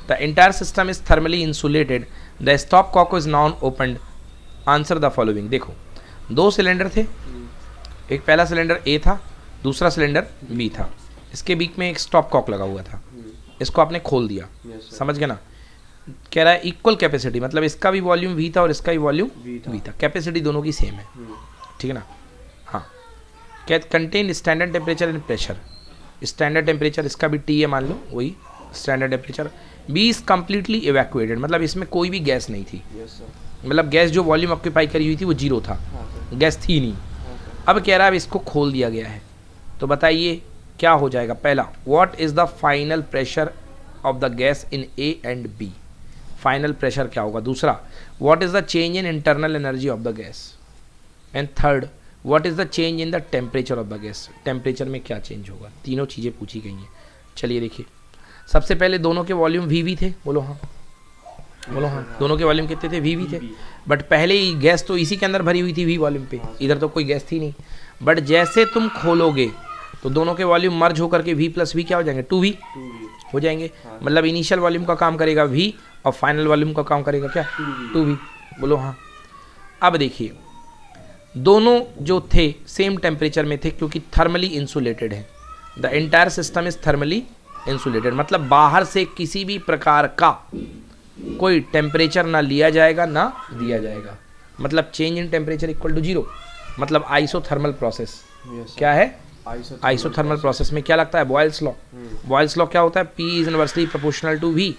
The entire system is thermally insulated. The stopcock is now opened. Answer the following. देखो, दो cylinder थे, एक पहला cylinder A था, दूसरा cylinder B था. इसके बीच में एक स्टॉप कॉक लगा हुआ था. इसको आपने खोल दिया. समझ गए ना? कह रहा है इक्वल कैपेसिटी, मतलब इसका भी वॉल्यूम V था और इसका भी वॉल्यूम V था. कैपेसिटी दोनों की सेम है. ठीक है ना? हाँ. Contain standard temperature and pressure. Standard temperature इसका भी T है, मान लो वही standard temperature. B is completely evacuated, मतलब इसमें कोई भी गैस नहीं थी. मतलब गैस जो वॉल्यूम ऑक्यूपाई करी हुई थी वो जीरो था. गैस थी नहीं. अब कह रहा है अब इसको खोल दिया गया है. तो बताइए क्या हो जाएगा. पहला, what is the final pressure of the gas in A and B. Final pressure क्या होगा. दूसरा, what is the change in internal energy of the gas. And third, what is the change in the temperature of the gas. Temperature में क्या change होगा. तीनों चीज़ें पूछी गई हैं. चलिए देखिए, सबसे पहले दोनों के वॉल्यूम वी थे. बोलो हाँ, बोलो हाँ. दोनों के वॉल्यूम कितने थे. वी थे. बट पहले ही गैस तो इसी के अंदर भरी हुई थी वी वॉल्यूम पे. इधर तो कोई गैस थी नहीं. बट जैसे तुम खोलोगे तो दोनों के वॉल्यूम मर्ज होकर के वी प्लस वी क्या हो जाएंगे. 2v हो जाएंगे. मतलब इनिशियल वॉल्यूम का काम करेगा v और फाइनल वॉल्यूम का काम करेगा क्या. 2v. बोलो हाँ. अब देखिए, दोनों जो थे सेम टेम्परेचर में थे क्योंकि थर्मली इंसुलेटेड है. The entire system is thermally insulated, मतलब बाहर से किसी भी प्रकार का कोई टेम्परेचर ना लिया जाएगा ना दिया जाएगा. मतलब change in temperature equal to 0. मतलब आइसोथर्मल प्रोसेस. क्या है आइसोथर्मल प्रोसेस में क्या लगता है. Boyle's law. बॉयल्स लॉ क्या होता है. P is inversely proportional to V,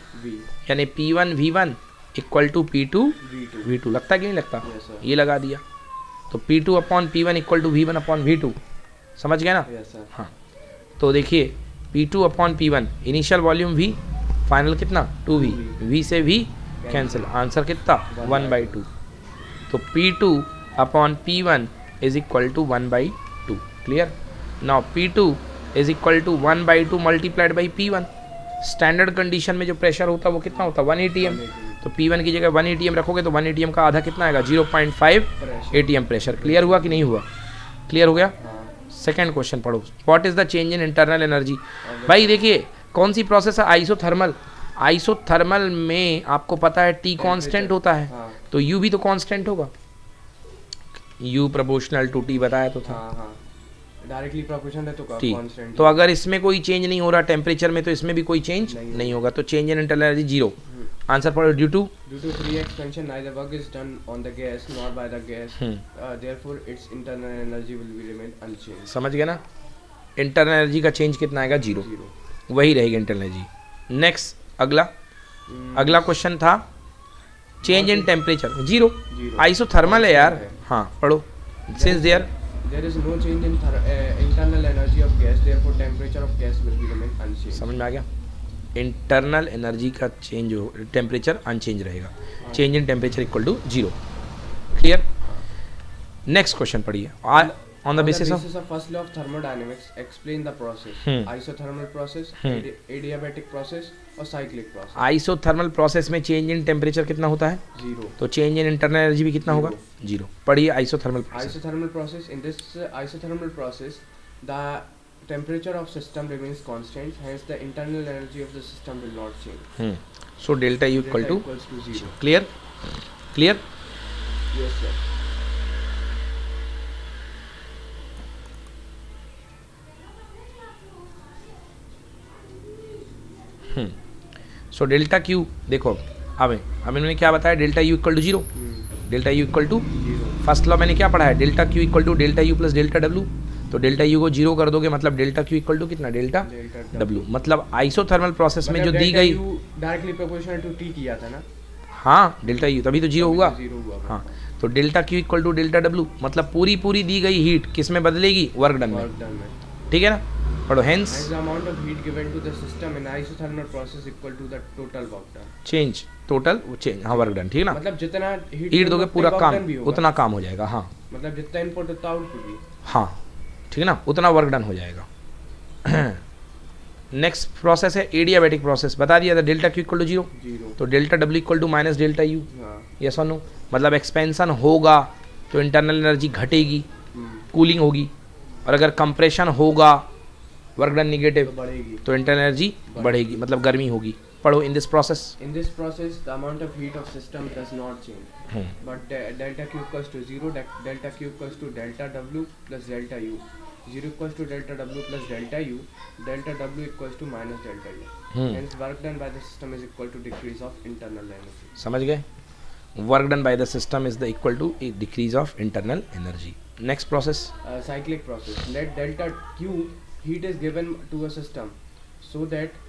यानी P1 V1 equal to P2 V2. लगता है कि नहीं लगता. ये लगा दिया तो P2 upon P1 equal to V1 upon V2. समझ गए ना. हाँ. तो देखिए P2 upon P1, initial volume V, final कितना 2V. V से V कैंसिल. आंसर कितना 1/2. तो P2 upon P1 is equal to 1/2. Clear. Now P2 is equal to 1/2 multiplied by P1. Standard condition में जो प्रेशर होता है वो कितना होता है 1 ATM. तो P1 की जगह 1 ATM रखोगे तो 1 ATM का आधा कितना आएगा 0.5 ATM प्रेशर. क्लियर हुआ कि नहीं हुआ. क्लियर हो गया. सेकेंड क्वेश्चन पढ़ो. What is the change in internal energy. भाई देखिए कौन सी प्रोसेस है. आइसोथर्मल. आइसोथर्मल में आपको पता है T कांस्टेंट होता है. तो U भी तो कांस्टेंट होगा. U प्रोपोर्शनल टू T बताया तो था. डायरेक्टली प्रोपोर्शनल है तो कांस्टेंट. तो अगर इसमें कोई चेंज नहीं हो रहा टेम्परेचर में तो इसमें भी कोई चेंज नहीं होगा. तो change in internal energy 0. Answer पढ़ो. Due to free expansion neither work is done on the gas nor by the gas. Therefore its internal energy will be remain unchanged. समझ गए ना. इंटरनल एनर्जी का change कितना आएगा 0. वही रहेगी internal energy. Next अगला क्वेश्चन था चेंज इन टेम्परेचर 0. आइसोथर्मल है यार. हाँ पढ़ो. Since there is no change in internal energy of gas, therefore temperature of gas will be remain unchanged. समझ में आ गया. इंटरनल एनर्जी का चेंज हो, टेम्परेचर अनचेंज रहेगा. Change in temperature equal to 0. Clear. Next question पढ़िए. On the basis of first law of thermodynamics explain the process. Isothermal process, adiabatic process और cyclic process. Isothermal process में change in temperature कितना होता है 0. तो change in internal energy भी कितना होगा 0. पढ़िए isothermal process. In this isothermal process the temperature of system remains constant, hence the internal energy of the system will not change. So delta U equal to 0. Clear. Yes sir. So delta Q देखो अब इन्होंने क्या बताया. Delta U equal to 0. Delta U equal to first law मैंने क्या पढ़ा है. Delta Q equal to delta U plus delta W. तो डेल्टा U को 0 कर दोगे मतलब डेल्टा Q इक्वल टू कितना डेल्टा W. मतलब आइसोथर्मल प्रोसेस में जो दी गई डायरेक्टली प्रोपोर्शनल टू T किया था ना. हाँ डेल्टा U तभी तो 0 हुआ. हाँ तो delta Q equal to delta W मतलब पूरी दी गई हीट किस में बदलेगी वर्क डन में. ठीक है ना. पढ़ो. Hence the amount of heat given to the system in isothermal process equal to the total work done. Change total change. हाँ वर्क डन. ठीक है ना. मतलब जितना हीट दोगे पूरा काम उतना काम हो जाएगा. हाँ मतलब जितना इनपुट उतना आउटपुट भी. हाँ ठीक है ना. उतना वर्क डन हो जाएगा. नेक्स्ट प्रोसेस है एडियाबैटिक प्रोसेस. बता दिया था डेल्टा Q इक्वल टू 0. तो delta W equal to minus delta U. Yes और नो. मतलब एक्सपेंशन होगा तो इंटरनल एनर्जी घटेगी कूलिंग होगी, और अगर कंप्रेशन होगा वर्क डन निगेटिव बढ़ेगी। तो इंटरनल एनर्जी बढ़ेगी, मतलब गर्मी होगी। पढ़ो इन this process. In this process, the amount of heat of system does not change, but delta Q equals to 0, delta Q equals to delta W plus delta U. 0 equals to delta W plus delta U, delta W equals to minus delta U. Hence, work done by the system is equal to decrease of internal energy. समझ गए? Work done by the system is the equal to decrease of internal energy. Next process, Cyclic process. Let delta Q heat is given to a system, so that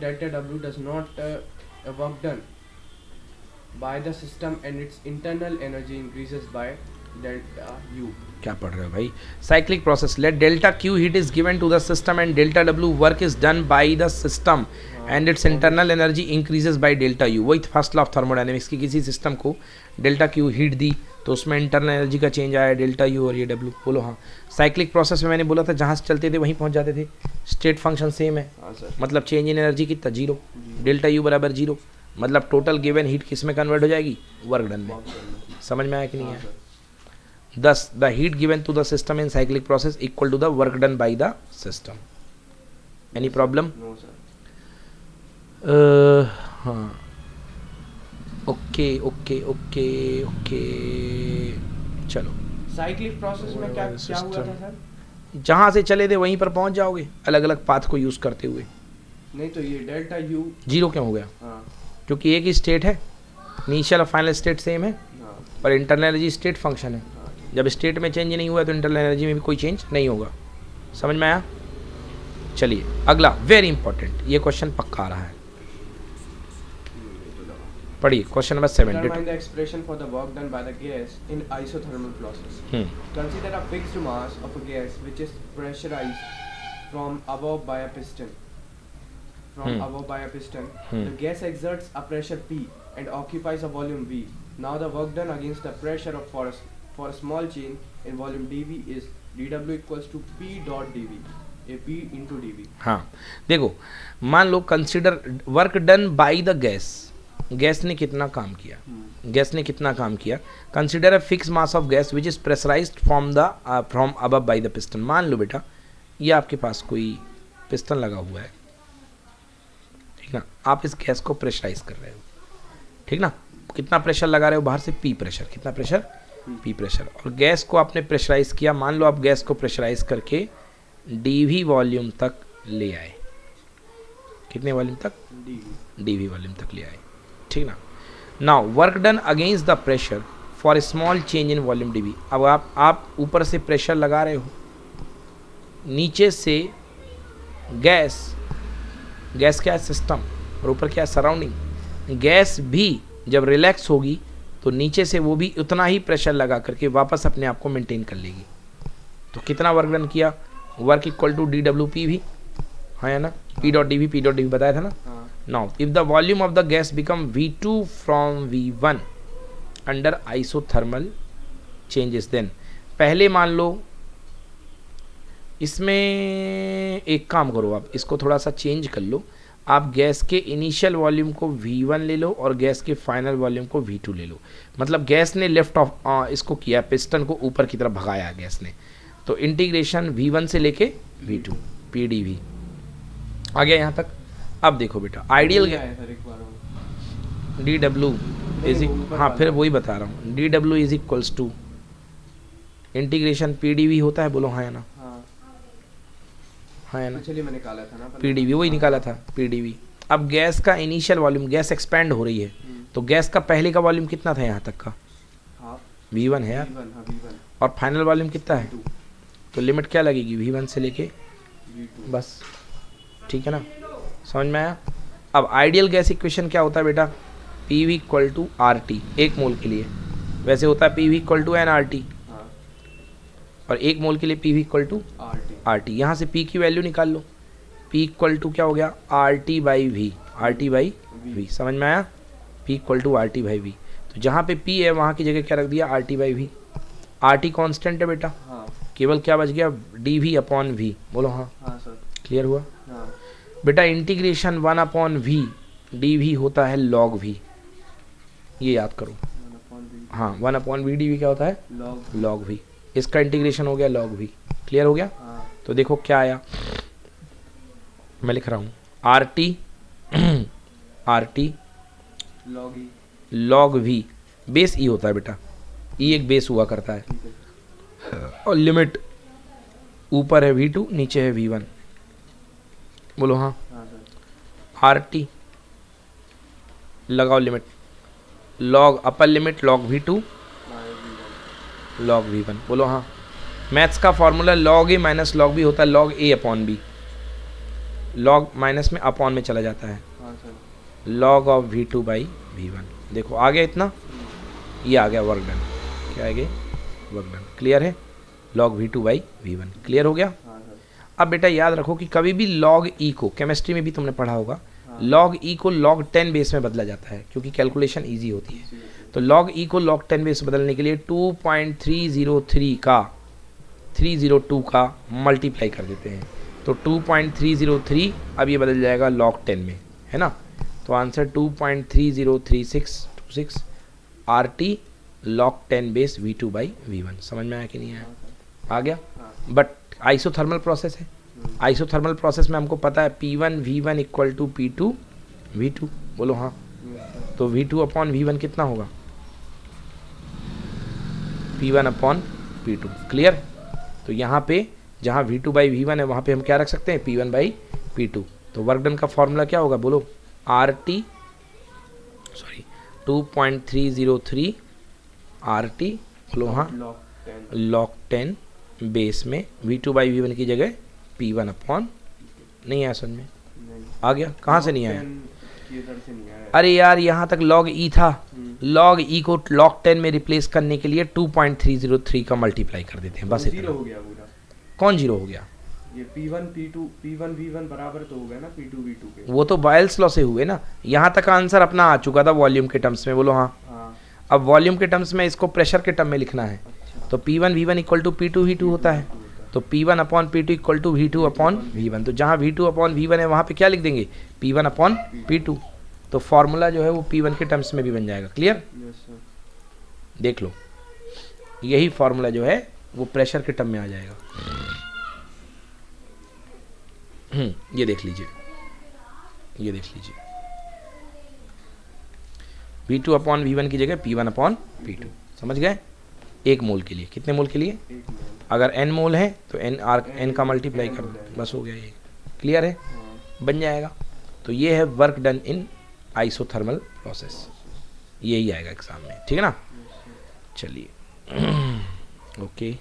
delta W does not work done by the system, and its internal energy increases by delta U. क्या पढ़ रहे हो भाई? Cyclic process, let delta Q heat is given to the system and delta W work is done by the system and its internal energy increases by delta U. वही first law of thermodynamics की, किसी system को delta Q heat दी तो उसमें internal energy का change आया delta U और ये डब्ल्यू। बोलो हाँ। साइक्लिक प्रोसेस में मैंने बोला था जहाँ से चलते थे वहीं पहुँच जाते थे, स्टेट फंक्शन सेम है, मतलब चेंज इन एनर्जी कितना, जीरो, डेल्टा यू बराबर जीरो, मतलब टोटल गिवन हीट किस में कन्वर्ट हो जाएगी, वर्क डन में। समझ में आया कि नहीं है? Thus, the heat given to the system in cyclic process equal to the work done by the system. Any problem? No, sir. हाँ. Okay. चलो। Cyclic process में क्या हुआ था सर? जहाँ से चले थे वहीं पर पहुँच जाओगे, अलग अलग पाथ को यूज करते हुए। नहीं तो ये डेल्टा यू जीरो क्यों हो गया? हाँ। क्योंकि एक ही स्टेट है, इनिशियल और फाइनल स्टेट सेम है, हाँ। पर इंटरनल एनर्जी स्टेट फंक्शन है। जब स्टेट में चेंज नहीं हुआ तो इंटरनल एनर्जी में भी कोई चेंज नहीं होगा। समझ में आया? चलिए अगला, वेरी इंपॉर्टेंट, ये क्वेश्चन पक्का आ रहा है, पढ़िए question number 72। Determine the expression for the work done by the gas in isothermal process. Consider a fixed mass of a gas which is pressurized from above by a piston. The gas exerts a pressure P and occupies a volume V. Now the work done against the pressure of for a small change in volume dV is dW equals to P dot dV. A P into dV. हाँ देखो, मान लो consider work done by the gas, gas ने कितना काम किया, gas ने कितना काम किया। Consider a fix mass of gas which is pressurized from above by the piston. मान लो बेटा ये आपके पास कोई पिस्टन लगा हुआ है, ठीक ना, आप इस गैस को प्रेशराइज कर रहे हो, ठीक ना, कितना प्रेशर लगा रहे हो बाहर से, पी प्रेशर, कितना प्रेशर, पी प्रेशर, और गैस को आपने प्रेशराइज किया। मान लो आप गैस को प्रेशराइज करके डीवी वॉल्यूम तक ले आए, कितने वॉल्यूम तक, डीवी वॉल्यूम तक ले आए, ठीक ना। Now work done against the pressure for small change in volume D V. अब आप ऊपर से प्रेशर लगा रहे हो, नीचे से गैस क्या है, सिस्टम, और ऊपर क्या है, सराउंडिंग। गैस भी जब रिलैक्स होगी तो नीचे से वो भी उतना ही प्रेशर लगा करके वापस अपने आप को मेंटेन कर लेगी। तो कितना वर्क डन किया, work equal to D W P भी, हाँ या ना, पी डॉट डी वी बताया था ना। Now if the volume of the gas become V2 from V1 under isothermal changes, then पहले मान लो इसमें एक काम करो, आप इसको थोड़ा सा चेंज कर लो, आप गैस के इनिशियल वॉल्यूम को V1 ले लो और गैस के फाइनल वॉल्यूम को V2 ले लो। मतलब गैस ने लिफ्ट ऑफ इसको किया, पिस्टन को ऊपर की तरफ भगाया गैस ने, तो इंटीग्रेशन V1 से लेके V2 PdV आ गया यहाँ तक। अब देखो बेटा आइडियल डी डब्ल्यू इज, हाँ फिर वही बता रहा हूँ, D W is equals to integration PdV होता है, बोलो हाँ या ना, हाँ या ना, चलिए मैंने निकाला था ना, PdV वही निकाला था PdV। अब गैस का इनिशियल वॉल्यूम, गैस एक्सपेंड हो रही है, तो गैस का पहले का वॉल्यूम कितना था यहाँ तक का, V1 है यार, और फाइनल वॉल्यूम कितना है, तो लिमिट क्या लगेगी, V1 से लेके V2, बस, ठीक है ना, समझ में आया। अब आइडियल गैस इक्वेशन क्या होता है बेटा, PV इक्वल टू RT, एक मोल के लिए वैसे होता है PV इक्वल टू NRT, और एक मोल के लिए PV इक्वल टू RT। यहाँ से P की वैल्यू निकाल लो, P इक्वल टू क्या हो गया, RT बाई V, समझ में आया, P equal to RT by V। तो जहाँ पे P है वहाँ की जगह क्या रख दिया, RT by V। RT constant है बेटा, केवल क्या बच गया, DV अपॉन V, बोलो हाँ सर, क्लियर हुआ। बेटा इंटीग्रेशन 1 अपॉन V DV होता है log V, ये याद करो, हाँ 1 अपॉन V DV क्या होता है, log V। इसका इंटीग्रेशन हो गया log v, क्लियर हो गया। हाँ। तो देखो क्या आया, मैं लिख रहा हूँ RT RT log v, base e होता है बेटा, e एक बेस हुआ करता है, और लिमिट ऊपर है v2 नीचे है v1, बोलो हाँ। RT लगाओ limit, log upper limit log v2 log v1, बोलो हाँ। मैथ्स का formula log a minus log b होता है log a upon b, log minus में अपॉन में चला जाता है, log of v2 by v1। देखो आ गया इतना, ये आ गया वर्क डन, क्या आ गया वर्क डन, क्लियर है। log v2 by v1 clear हो गया। अब बेटा याद रखो कि कभी भी log e को, केमिस्ट्री में भी तुमने पढ़ा होगा, log e को log 10 बेस में बदला जाता है क्योंकि कैलकुलेशन इजी होती है। तो log e को log 10 बेस में बदलने के लिए 2.303 का 302 का मल्टीप्लाई कर देते हैं, तो 2.303 अब ये बदल जाएगा log 10 में, है ना। तो answer 2.303626 RT log 10 base v2 by v1। समझ में आया कि नहीं आया? आ गया। बट आइसोथर्मल प्रोसेस है, आइसोथर्मल प्रोसेस में हमको पता है P1 V1 equal to P2 V2, बोलो हाँ। तो V2 अपॉन V1 कितना होगा, P1 अपॉन P2, क्लियर। तो यहाँ पे जहाँ V2 बाई V1 है वहाँ पे हम क्या रख सकते हैं, P1 बाई P2। तो वर्क डन का फॉर्मूला क्या होगा, बोलो RT 2.303 RT, बोलो हाँ, log 10 बेस में V2 बाई V1 की जगह P1 अपॉन, नहीं आया समझ में? आ गया, कहाँ से नहीं आया? अरे यार यहाँ तक log e था, log e को log 10 में रिप्लेस करने के लिए 2.303 का मल्टीप्लाई कर देते हैं, बस इतना। हो गया पूरा। कौन जीरो हो गया? ये P1 P2 P1 V1 बराबर तो हो गया ना P2 V2 के। वो तो बॉयल्स लॉ से हुए ना, यहाँ तक आंसर अपना आ चुका था वॉल्यूम के टर्म्स में, बोलो हाँ। अब वॉल्यूम के टर्म्स में इसको प्रेशर के टर्म में लिखना है, तो P1 V1 equal to P2 V2 होता है, तो P1 upon P2 equal to V2 upon V1। तो जहाँ V2 अपॉन V1 है वहाँ पे क्या लिख देंगे, P1 अपॉन P2। तो फॉर्मूला जो है वो P1 के टर्म्स में भी बन जाएगा, क्लियर। देख लो यही फॉर्मूला जो है वो प्रेशर के टर्म में आ जाएगा। ये देख लीजिए, ये देख लीजिए, V2 अपॉन V1 की जगह P1 अपॉन P2, समझ गए। एक मोल के लिए, कितने मोल के लिए? अगर n मोल है तो n का मल्टीप्लाई कर दो, बस हो गया, ये क्लियर है, बन जाएगा। तो ये है work done in isothermal process, यही आएगा एग्जाम में, ठीक है ना। चलिए ओके।